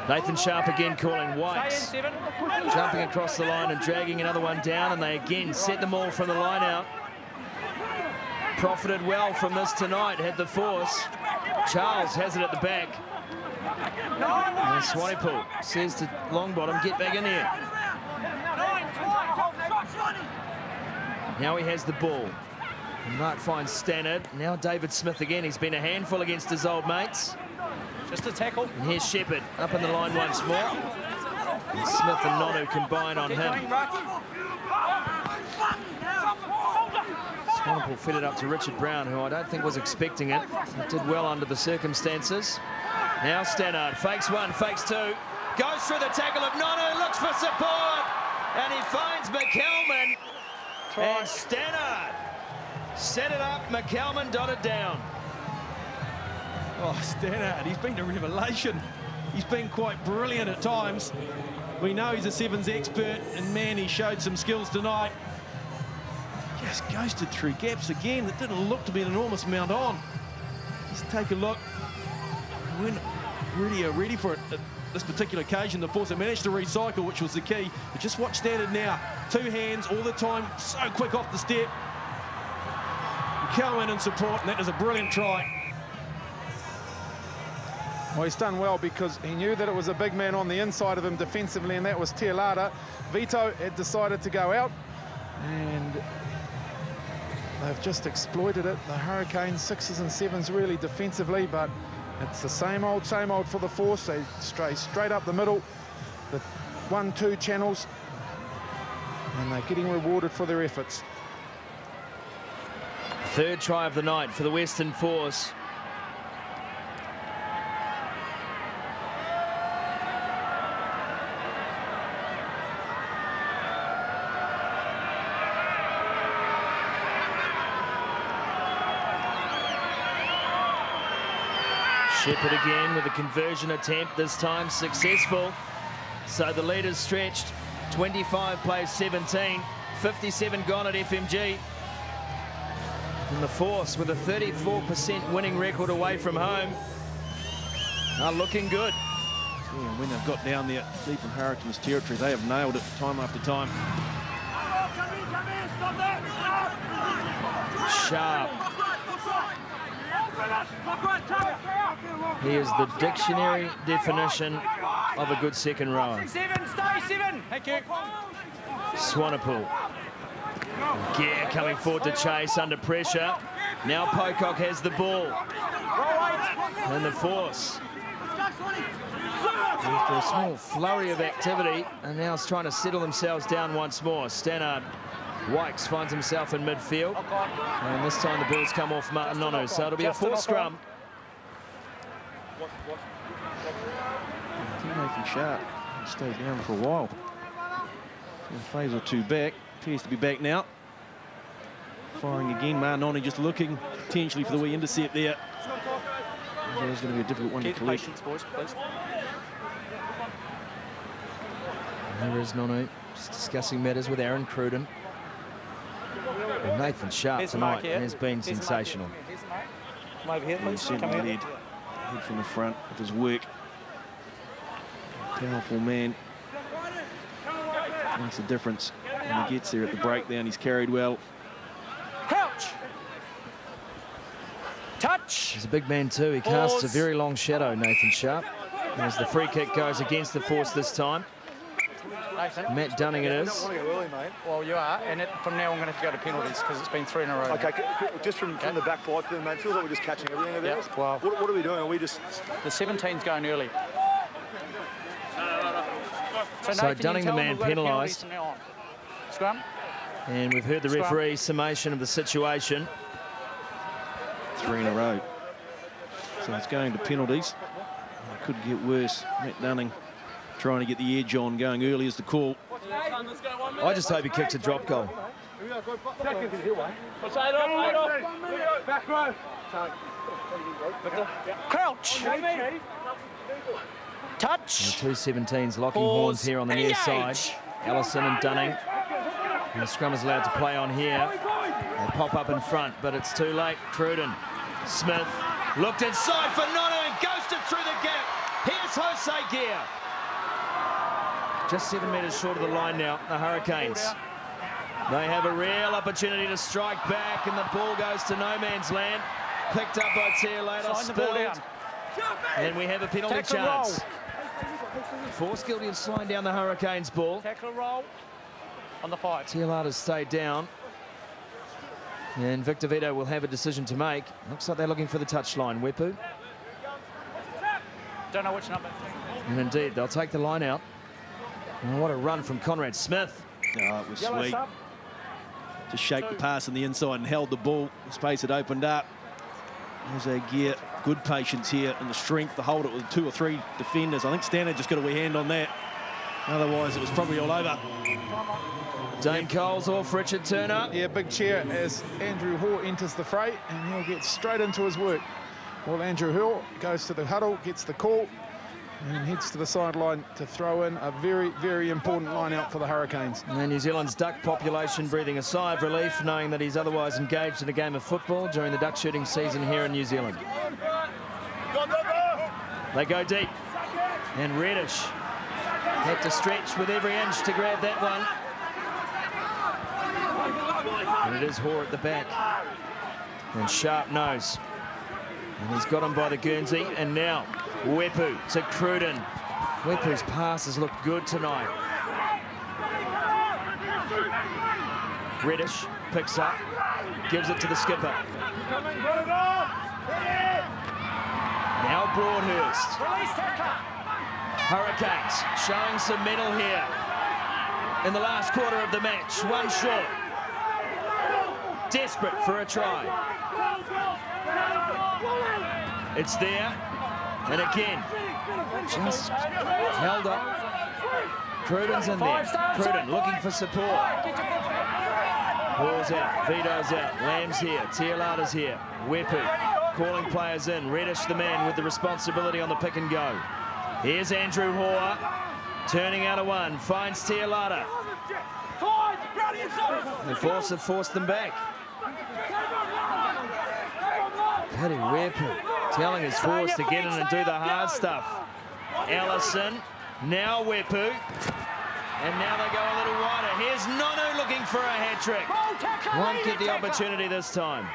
Nathan Sharp again calling Wikes. Jumping across the line and dragging another one down, and they again set them all from the line out. Profited well from this tonight, had the force. Charles has it at the back. And Swanepoel says to Longbottom, get back in here. Now he has the ball. Mark finds Stannard. Now David Smith again. He's been a handful against his old mates.
Just a tackle.
And here's Shepherd up in the line once more. And Smith and Nonu combine on him. Swanepoel fed it up to Richard Brown, who I don't think was expecting it. He did well under the circumstances. Now Stannard fakes one, fakes two. Goes through the tackle of Nonu, looks for support. And he finds McCalman. And Stannard set it up, McCalman dotted down.
Oh, Stannard, he's been a revelation. He's been quite brilliant at times. We know he's a sevens expert, and man, he showed some skills tonight. Just ghosted through gaps again. That didn't look to be an enormous amount on. Just take a look. We weren't really ready for it at this particular occasion. The force, managed to recycle, which was the key. But just watch Stannard now. 2 hands all the time, so quick off the step. Go in and support, and that is a brilliant try.
Well, he's done well because he knew that it was a big man on the inside of him defensively, and that was Tialata. Vito had decided to go out, and they've just exploited it. The Hurricanes, 6s and 7s really defensively, but it's the same old for the force. They stray straight up the middle, the 1-2 channels, and they're getting rewarded for their efforts.
Third try of the night for the Western Force. Shepherd again with a conversion attempt, this time successful. So the lead is stretched. 25 plays 17, 57 gone at FMG. And the Force with a 34% winning record away from home are looking good.
Yeah, when they've got down there deep in Hurricanes territory, they have nailed it time after time.
Sharp. He is the dictionary definition of a good second rower.
Stay 7. Thank you.
Swanepoel. Gear coming forward to chase under pressure. Now Pocock has the ball. And the Force, after a small flurry of activity, and now is trying to settle themselves down once more. Stannard Wikes finds himself in midfield. And this time the ball's come off Martin Nonu, so it'll be a full scrum.
Nathan Sharp stayed down for a while. A phase or two back. Appears to be back now. Firing again. Nonu just looking potentially for the wee intercept there. There's going to be a difficult one to collect.
Patience, boys, please.
There is Nonu just discussing matters with Aaron Cruden. And Nathan Sharp tonight has been sensational.
Come over here, please.
Certainly led from the front with his work. Powerful man. Makes a difference when he gets there at the breakdown. He's carried well.
Couch. Touch.
He's a big man too. He casts a very long shadow, Nathan Sharp. As the free kick goes against the Force this time.
Nathan.
Matt Dunning it is.
Well, you are, and from now I'm going to have to go to penalties because it's been 3 in a row.
Okay, just from the back 5 then, mate, it feels like we're just catching everything of ours.
Well,
what are we doing? Are we just...
The 17's going early.
So
Nathan,
Dunning, the man, penalised.
Scrum.
And we've heard the referee's summation of the situation.
3 in a row. So it's going to penalties. It could get worse. Matt Dunning trying to get the edge on, going early as the call.
I just hope he kicks a drop goal.
Crouch. Touch.
And the 2-17s locking horns here on the near side. Allison and Dunning. And the scrum is allowed to play on here. They pop up in front, but it's too late. Cruden. Smith looked inside for Nono and ghosted through the gap. Here's Jose Gear. Just 7 metres short of the line now, the Hurricanes. They have a real opportunity to strike back, and the ball goes to no man's land. Picked up by Tialata, spilled. And we have a penalty chance. Force guilty of slowing down the Hurricanes' ball.
Tackle roll on the 5.
Tialata's stayed down. And Victor Vito will have a decision to make. Looks like they're looking for the touchline. Wepu.
Don't know which number.
And indeed, they'll take the line out. And what a run from Conrad Smith.
Oh, it was sweet. Just shaped the pass on the inside and held the ball. The space had opened up. There's a gear. Good patience here and the strength to hold it with 2 or 3 defenders. I think Stannard just got a wee hand on that. Otherwise, it was probably all over.
Dane Coles off Richard Turner.
Yeah, big cheer as Andrew Hall enters the fray, and he'll get straight into his work. Well, Andrew Hall goes to the huddle, gets the call, and heads to the sideline to throw in a very, very important line out for the Hurricanes.
And New Zealand's duck population breathing a sigh of relief, knowing that he's otherwise engaged in a game of football during the duck shooting season here in New Zealand. They go deep, and Reddish had to stretch with every inch to grab that one. And it is Hoare at the back. And Sharp knows. And he's got him by the Guernsey. And now Wepu to Cruden. Wepu's passes look good tonight. Reddish picks up, gives it to the skipper. Now Broadhurst. Hurricanes showing some mettle here in the last quarter of the match. One short. Desperate for a try. It's there. And again, just held up. Cruden's in there. Cruden looking for support. Ball's out. Vito's out. Lamb's here. Tialata's here. Wepu calling players in. Reddish the man with the responsibility on the pick and go. Here's Andrew Hoare. Turning out a one. Finds Tialata. The Force have forced them back. Paddy Wepu telling his forwards to get in and do the hard stuff. Allison, now Wepu, and now they go a little wider. Here's Nonu looking for a hat-trick. Won't get the opportunity this time.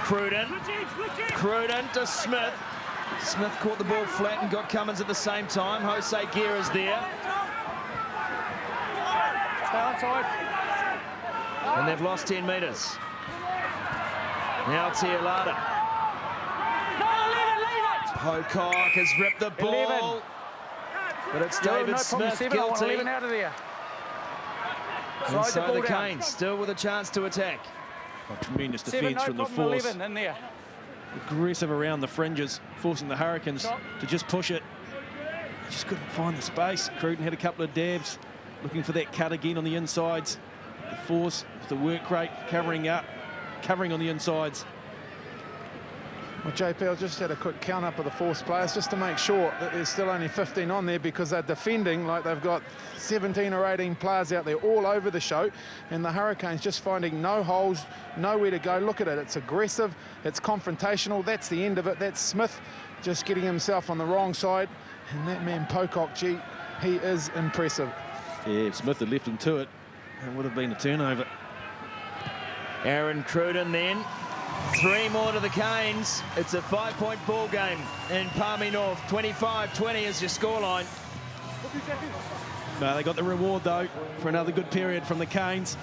Cruden to Smith. Smith caught the ball flat and got Cummins at the same time. Jose Gear is there. And they've lost 10 metres. Now Tialata. Pocock has ripped the ball. But it's David Smith guilty.
Out of there.
And so the Canes still with a chance to attack.
A tremendous defence from the Force.
In there.
Aggressive around the fringes, forcing the Hurricanes to just push it. Just couldn't find the space. Cruden had a couple of dabs, looking for that cut again on the insides. The Force, the work rate, covering on the insides.
Well, JP, I just had a quick count up of the Force players just to make sure that there's still only 15 on there, because they're defending like they've got 17 or 18 players out there all over the show, and the Hurricanes just finding no holes, nowhere to go. Look at it, it's aggressive, it's confrontational. That's the end of it. That's Smith just getting himself on the wrong side, and that man Pocock, gee, he is impressive.
Yeah, if Smith had left him to it, it would have been a turnover.
Aaron Cruden then 3 more to the Canes. It's a 5-point ball game in Palmerston North. 25-20 is your scoreline.
No, they got the reward, though, for another good period from the Canes.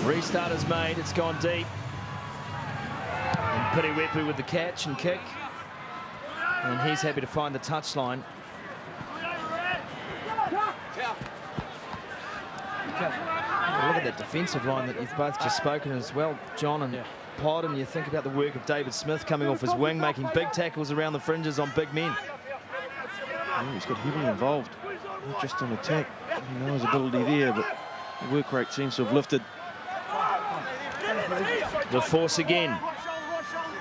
Restart is made. It's gone deep. And Piriwepu with the catch and kick. And he's happy to find the touchline. Look at that defensive line that you've both just spoken as well, John and Pod, and you think about the work of David Smith coming off his wing, making big tackles around the fringes on big men.
Yeah, he's got heavily involved, not just on attack. He knows ability there, but the work rate seems to have lifted.
The force again,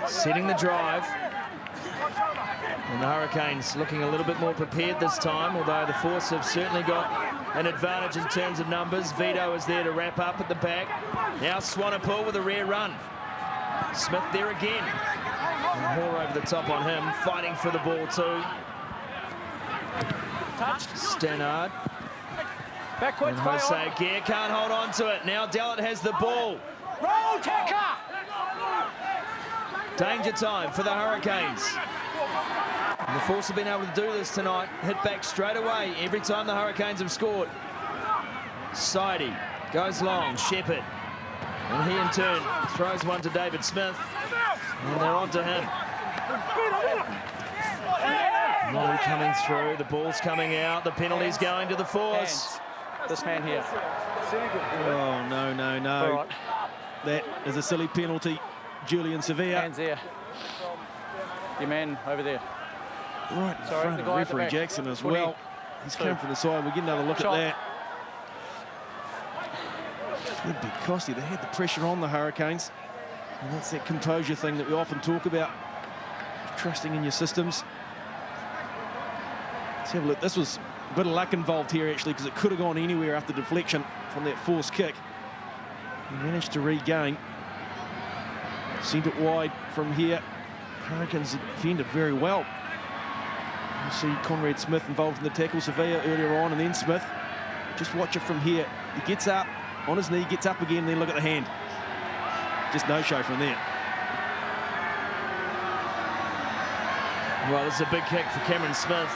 setting the drive. And the Hurricanes looking a little bit more prepared this time, although the force have certainly got an advantage in terms of numbers. Vito is there to wrap up at the back. Now Swanepoel with a rear run. Smith there again. And Hoare over the top on him, fighting for the ball too. Stannard.
Backwards,
And Jose Aguirre can't hold on to it. Now Dallett has the ball.
roll tacker.
Danger time for the Hurricanes. And the Force have been able to do this tonight. Hit back straight away every time the Hurricanes have scored. Sidey goes long, Shepherd. And he in turn throws one to David Smith. And they're on to him. Molly coming through, the ball's coming out, the penalty's going to the Force.
This man here.
Oh, no, no, no.
All right.
That is a silly penalty. Julian Sevilla.
Hands there. Your man over there.
Right in
Sorry,
front
the
of
guy at the
referee
back.
Jackson as
20.
well. He's come from the side. We'll get another look
Shot.
at that. Would be costly. They had the pressure on the Hurricanes. And that's that composure thing that we often talk about. Trusting in your systems. Let's have a look. This was a bit of luck involved here, actually, because it could have gone anywhere after deflection from that forced kick. He managed to regain. Sent it wide from here. Hurricanes defended very well. You see Conrad Smith involved in the tackle, Sevilla earlier on, and then Smith. Just watch it from here. He gets up, on his knee, gets up again, and then look at the hand. Just no show from there.
Well, this is a big kick for Cameron Smith.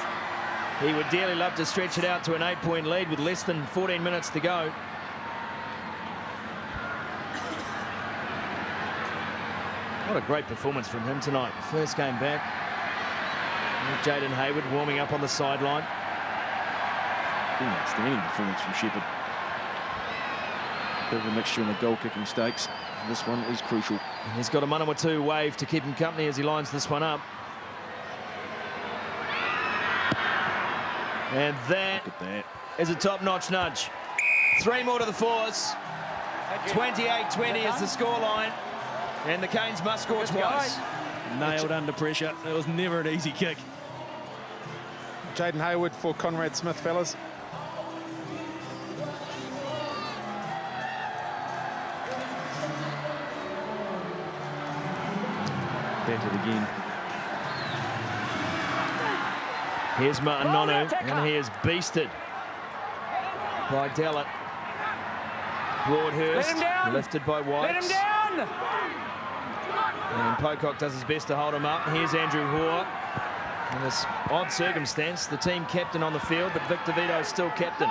He would dearly love to stretch it out to an 8-point lead with less than 14 minutes to go. What a great performance from him tonight. First game back. Jaden Hayward warming up on the sideline.
Outstanding performance from Shepherd. Bit of a mixture in the goal-kicking stakes. This one is crucial.
And he's got a Manawatu wave to keep him company as he lines this one up. And that is a top-notch nudge. 3 more to the Force. 28-20 is the scoreline. And the Canes must score twice.
Nailed under pressure. That was never an easy kick.
Jaden Hayward for Conrad Smith, fellas.
Batted again.
Here's Martin Nonu, and he is beasted by Dallett. Broadhurst lifted by White.
Let him down.
And Pocock does his best to hold him up. Here's Andrew Hoare. In this odd circumstance, the team captain on the field, but Victor Vito is still captain.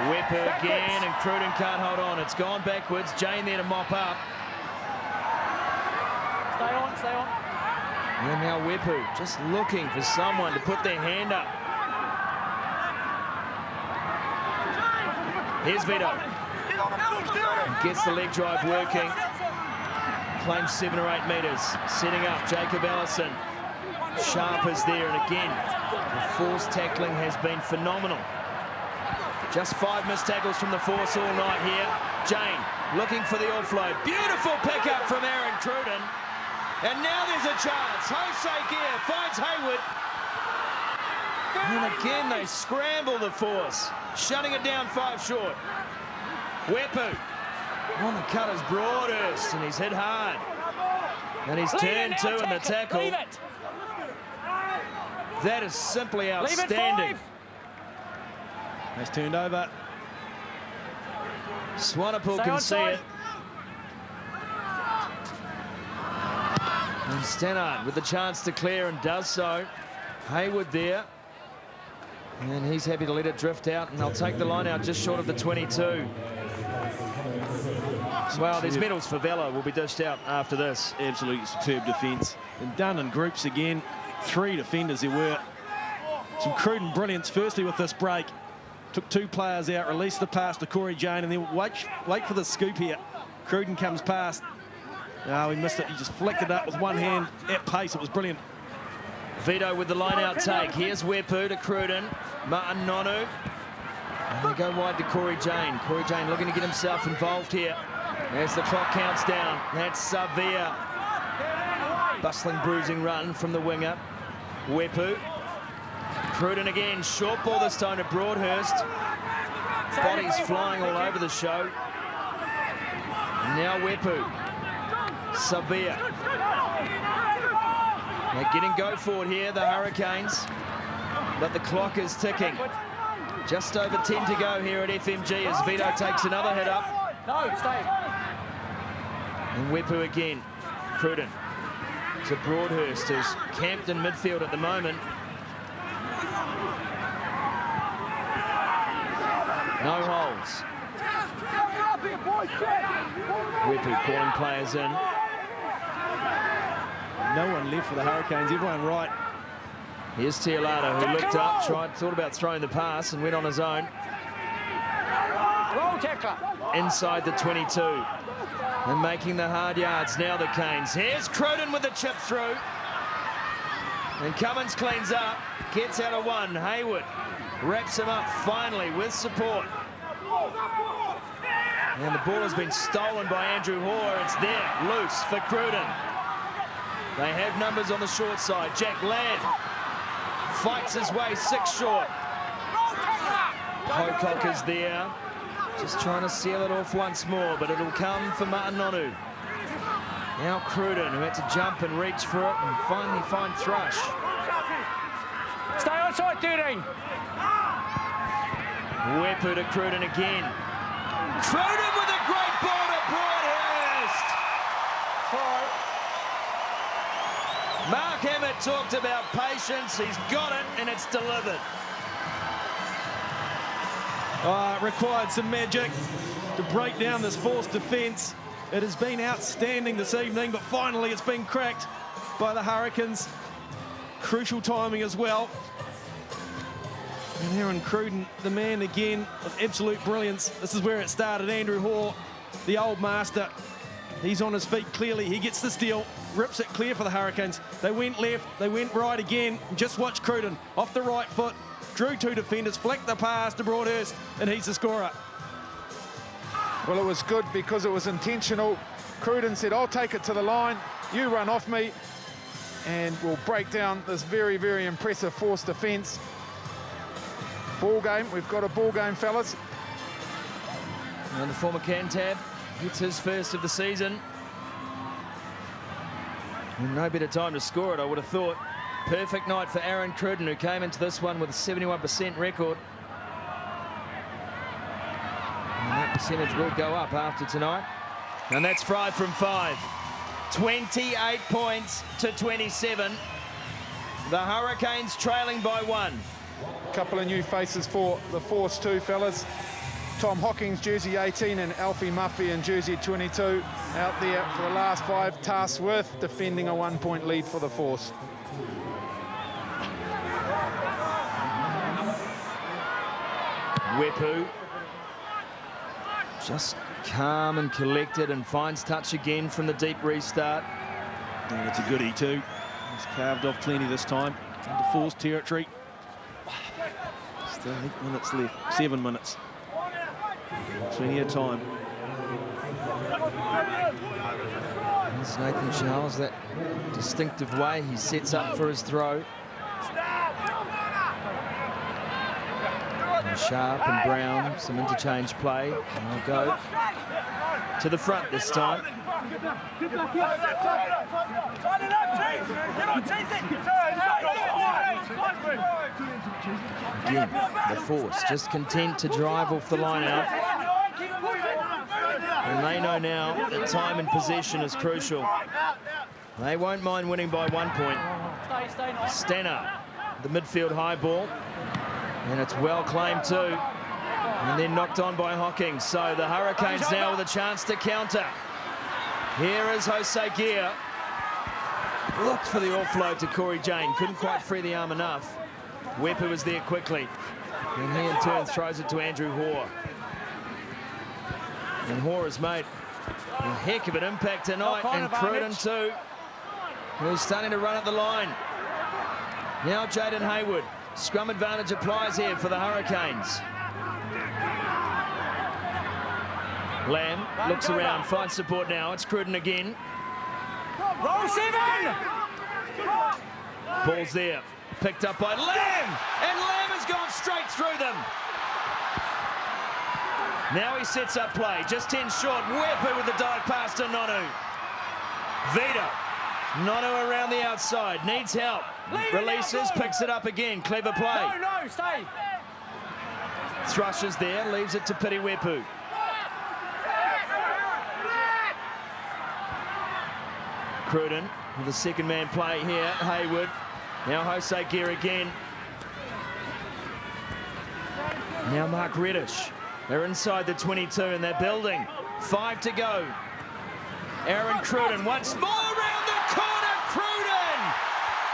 Whipper again, and Cruden can't hold on. It's gone backwards. Jane there to mop up.
Stay on, stay on.
And now Whipper just looking for someone to put their hand up. Here's Vito. And gets the leg drive working. Claims 7 or 8 metres. Setting up Jacob Allison. Sharp is there, and again, the Force tackling has been phenomenal. Just 5 missed tackles from the Force all night here. Jane looking for the offload. Beautiful pickup from Aaron Cruden. And now there's a chance. Jose Gear finds Hayward. And again, they scramble the Force, shutting it down 5 short. Wepu on the cut is Broadhurst, and he's hit hard. And he's turned 2 in the tackle. That is simply outstanding.
That's turned over.
Swanepoel can see it. And Stannard with the chance to clear and does so. Hayward there. And he's happy to let it drift out, and they'll take the line out just short of the 22. Well, there's medals for Vela will be dished out after this.
Absolutely superb defence. And done in groups again. 3 defenders there were. Some Cruden brilliance, firstly with this break. Took 2 players out, released the pass to Corey Jane, and then wait for the scoop here. Cruden comes past. No, he missed it. He just flicked it up with one hand at pace. It was brilliant.
Vito with the line-out take. Here's Wepu to Cruden. Martin Nonu. And they go wide to Corey Jane. Corey Jane looking to get himself involved here. As the clock counts down, that's Savia. Bustling, bruising run from the winger. Wepu. Cruden again, short ball this time to Broadhurst. Bodies flying all over the show. Now Wepu. Savia. They're getting go forward here, the Hurricanes. But the clock is ticking. Just over 10 to go here at FMG as Vito takes another hit up.
No, stay.
And Wepu again. Cruden to Broadhurst, who's camped in midfield at the moment. No holds. Wepu calling players in.
No one left for the Hurricanes, everyone right.
Here's Tialata, who looked up, thought about throwing the pass and went on his own.
Roll tackler.
Inside the 22. And making the hard yards now, the Canes. Here's Cruden with the chip through. And Cummins cleans up, gets out of one. Hayward wraps him up finally with support. And the ball has been stolen by Andrew Hoare. It's there, loose for Cruden. They have numbers on the short side. Jack Ladd fights his way 6 short. Pocock is there, just trying to seal it off once more, but it'll come for Martin Nonu. Now Cruden, who had to jump and reach for it and finally find Thrush.
Stay on side, 13.
Wepu to Cruden again. Cruden with a great ball to Broadhurst. Mark Emmett talked about patience. He's got it, and it's delivered.
It required some magic to break down this forced defence. It has been outstanding this evening, but finally it's been cracked by the Hurricanes. Crucial timing as well. And Aaron Cruden, the man again of absolute brilliance. This is where it started. Andrew Hoare, the old master. He's on his feet clearly. He gets the steal, rips it clear for the Hurricanes. They went left, they went right again. Just watch Cruden off the right foot. Drew 2 defenders, flicked the pass to Broadhurst, and he's the scorer.
Well, it was good because it was intentional. Cruden said, I'll take it to the line. You run off me, and we'll break down this very, very impressive forced defence. Ball game. We've got a ball game, fellas.
And the former Cantab gets his first of the season. And no better time to score it, I would have thought. Perfect night for Aaron Cruden, who came into this one with a 71% record. And that percentage will go up after tonight. And that's 5 from 5. 28 points to 27. The Hurricanes trailing by 1.
Couple of new faces for the Force too, fellas. Tom Hockings, jersey 18, and Alfie Muffy in jersey 22 out there for the last 5. Tarsworth defending a 1-point lead for the Force.
Wepu just calm and collected and finds touch again from the deep restart.
And it's a goodie too. He's carved off plenty this time into Force territory. Still 8 minutes left, 7 minutes. Plenty of time.
It's Nathan Charles, that distinctive way he sets up for his throw. And Sharp and Brown, some interchange play. And they'll go to the front this time. Again, the force just content to drive off the line out. And they know now that time and possession is crucial. They won't mind winning by 1 point. Stanner, the midfield high ball. And it's well claimed too. And then knocked on by Hocking. So the Hurricanes now with a chance to counter. Here is Jose Gear. Looked for the offload to Corey Jane. Couldn't quite free the arm enough. Wepa was there quickly. And he in turn throws it to Andrew Hoare. And Hoare has made a heck of an impact tonight. And Cruden too. Who's starting to run at the line. Now Jaden Hayward. Scrum advantage applies here for the Hurricanes. Lamb looks around, finds support now. It's Cruden again.
Roll 7!
Ball's there. Picked up by Lamb. And Lamb has gone straight through them. Now he sets up play. Just 10 short. Wepa with the dive pass to Nonu. Vito. Nonu around the outside. Needs help. Releases. Picks it up again. Clever play.
No, stay.
Thrushes there. Leaves it to Piri Wepu. Cruden with the second man play here. Hayward. Now Jose Gear again. Now Mark Reddish. They're inside the 22 and they're building. 5 to go. Aaron Cruden once more around the corner. Cruden!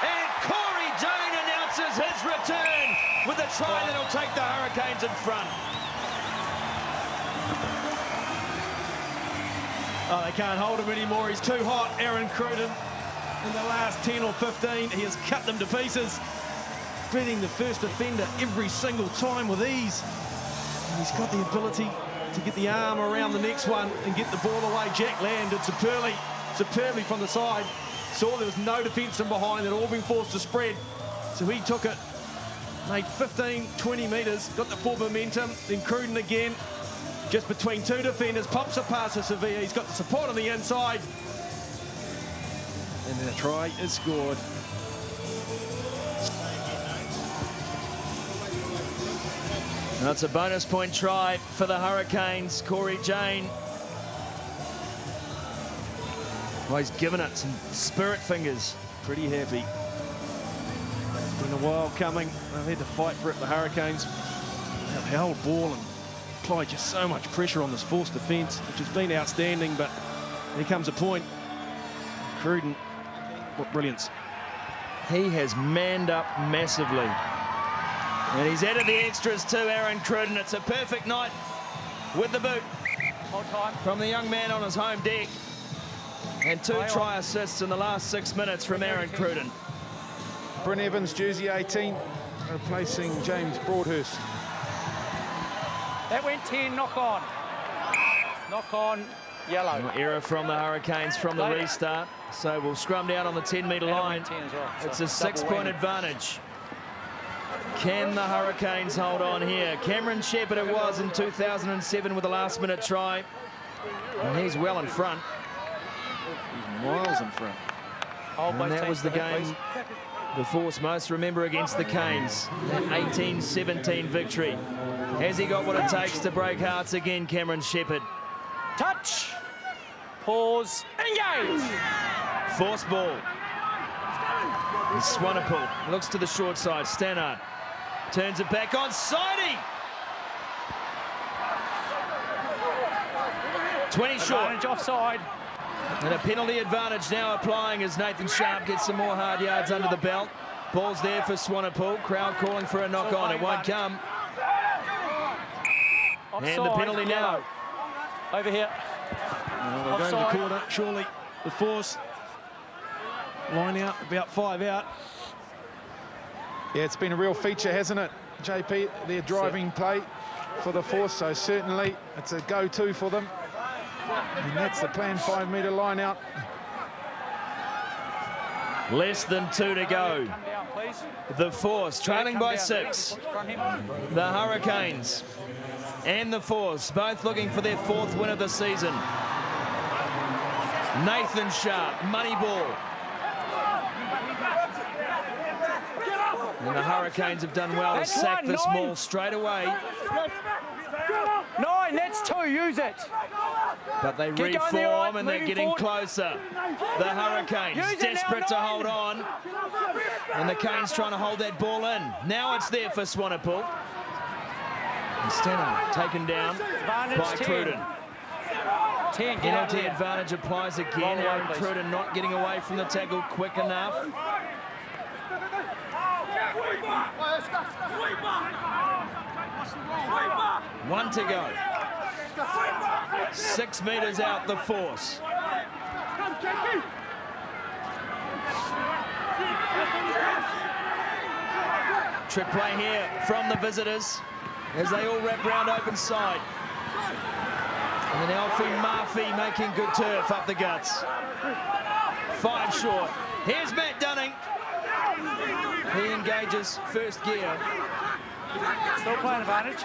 And Corey Jane announces his return with a try that'll take the Hurricanes in front.
Oh, they can't hold him anymore. He's too hot, Aaron Cruden. In the last 10 or 15, he has cut them to pieces, beating the first defender every single time with ease. And he's got the ability to get the arm around the next one and get the ball away. Jack Land did superbly from the side. Saw there was no defence from behind. They'd all been forced to spread. So he took it, made 15, 20 metres, got the full momentum. Then Cruden again, just between two defenders, pops a pass to Sevilla. He's got the support on the inside. And then a try is scored.
That's a bonus point try for the Hurricanes. Corey Jane. Well, he's given it some spirit fingers.
Pretty happy. It's been a while coming. They've had to fight for it, the Hurricanes. They hold ball and apply just so much pressure on this forced defence, which has been outstanding, but there comes a point. Cruden, what brilliance.
He has manned up massively. And he's added the extras too, Aaron Cruden. It's a perfect night with the boot from the young man on his home deck. And 2 try assists in the last 6 minutes from Aaron Cruden.
Bryn Evans, jersey 18, replacing James Broadhurst.
That went 10, knock on. Knock on, yellow.
Error from the Hurricanes from the restart. So we'll scrum down on the 10-metre line.
10 as well.
It's a 6-point advantage. Can the Hurricanes hold on here? Cameron Shepherd it was in 2007 with a last-minute try. And he's well in front.
He's miles in front.
And that was the game the Force most remember against the Canes. That 18-17 victory. Has he got what it takes to break hearts again, Cameron Shepherd?
Touch. Pause. Engage.
Force ball. Swanepoel looks to the short side. Stannard turns it back on Sidey. 20 short.
Advantage offside.
And a penalty advantage now applying as Nathan Sharp gets some more hard yards under the belt. Ball's there for Swanepoel. Crowd calling for a knock on. It won't come.
Offside.
And the penalty now.
Over here.
Well, they're going to the corner, surely. The Force line out, about 5 out.
Yeah, it's been a real feature, hasn't it, JP? Their driving play for the Force, so certainly it's a go-to for them. And that's the planned 5-metre line out.
Less than 2 to go.
Come down, please.
The Force trailing by 6.
Front him.
The Hurricanes and the Force both looking for their 4th win of the season. Nathan Sharp, money ball. And the Hurricanes have done well to
That's
sack
one,
this
9.
maul straight away.
9, that's 2, use it.
But they
Keep going there,
reform
right,
and they're
moving
getting
forward.
closer. The Hurricanes
Use it now,
desperate to
9.
hold on. And the Canes trying to hold that ball in. Now it's there for Swanepoel. And Steno taken down
Advantage
by
10.
Cruden.
10, get out of
Penalty
there.
advantage applies again.
Roll away,
Aaron
please.
Cruden not getting away from the tackle quick enough. 1 to go. 6 metres out the force. Trick play here from the visitors as they all wrap round open side. And then Alfie Murphy making good turf up the guts. 5 short. Here's Matt Dunning. He engages first gear.
Still playing advantage.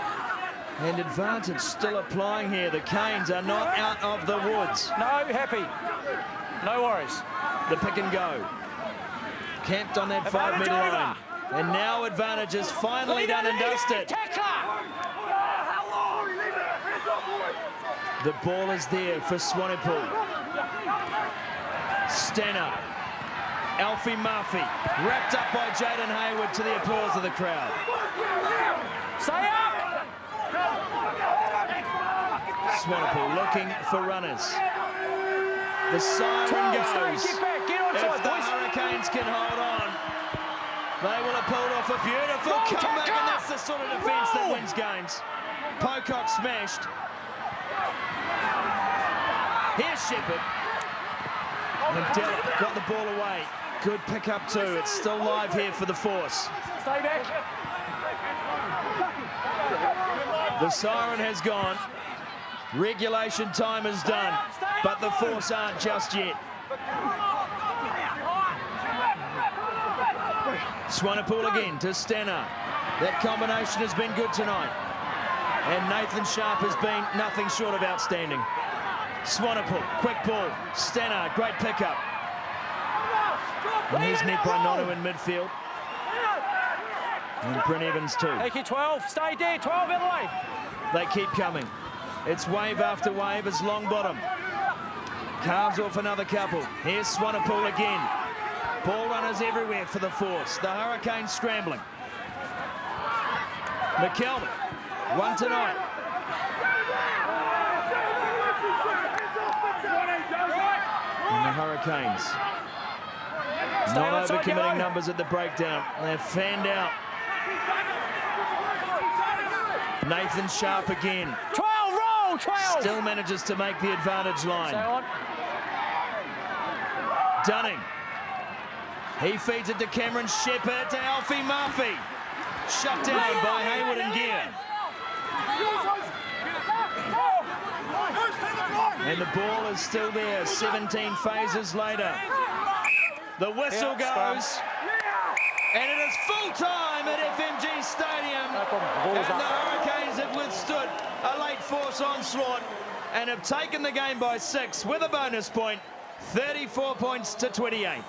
And advantage still applying here. The Canes are not out of the woods.
No, happy. No worries.
The pick and go. Camped on that 5 metre line. And now advantage is finally done and dusted. The ball is there for Swanepoel. Stenner. Alfie Murphy. Wrapped up by Jaden Hayward to the applause of the crowd.
Stay up!
Swanepoel looking for runners. The siren goes.
Get back, get onside,
If the
boys.
Hurricanes can hold on, they will have pulled off a beautiful comeback, and that's the sort of defence that wins games. Pocock smashed. Here's Shepherd. Mandela got the ball away. Good pick up too. It's still live here for the force.
Stay back.
The siren has gone. Regulation time is done, but the force aren't just yet. Swanepoel again to Stenner. That combination has been good tonight. And Nathan Sharp has been nothing short of outstanding. Swanepoel, quick ball. Stenner, great pickup. And he's met by Nonu in midfield. And Bryn Evans too.
Take it 12, stay there, 12 in the way.
They keep coming. It's wave after wave as Longbottom carves off another couple. Here's Swanepoel again. Ball runners everywhere for the force. The Hurricanes scrambling. McKelvin, 1 tonight. And the Hurricanes not overcommitting numbers at the breakdown. They're fanned out. Nathan Sharp again.
12, roll, 12.
Still manages to make the advantage line.
Stay on.
Dunning. He feeds it to Cameron Shepherd to Alfie Murphy. Shut down by Hayward and Gear. And the ball is still there, 17 phases later. The whistle goes. And it is full time at FMG Stadium. And the Hurricanes have withstood a late force onslaught and have taken the game by 6 with a bonus point, 34 points to 28.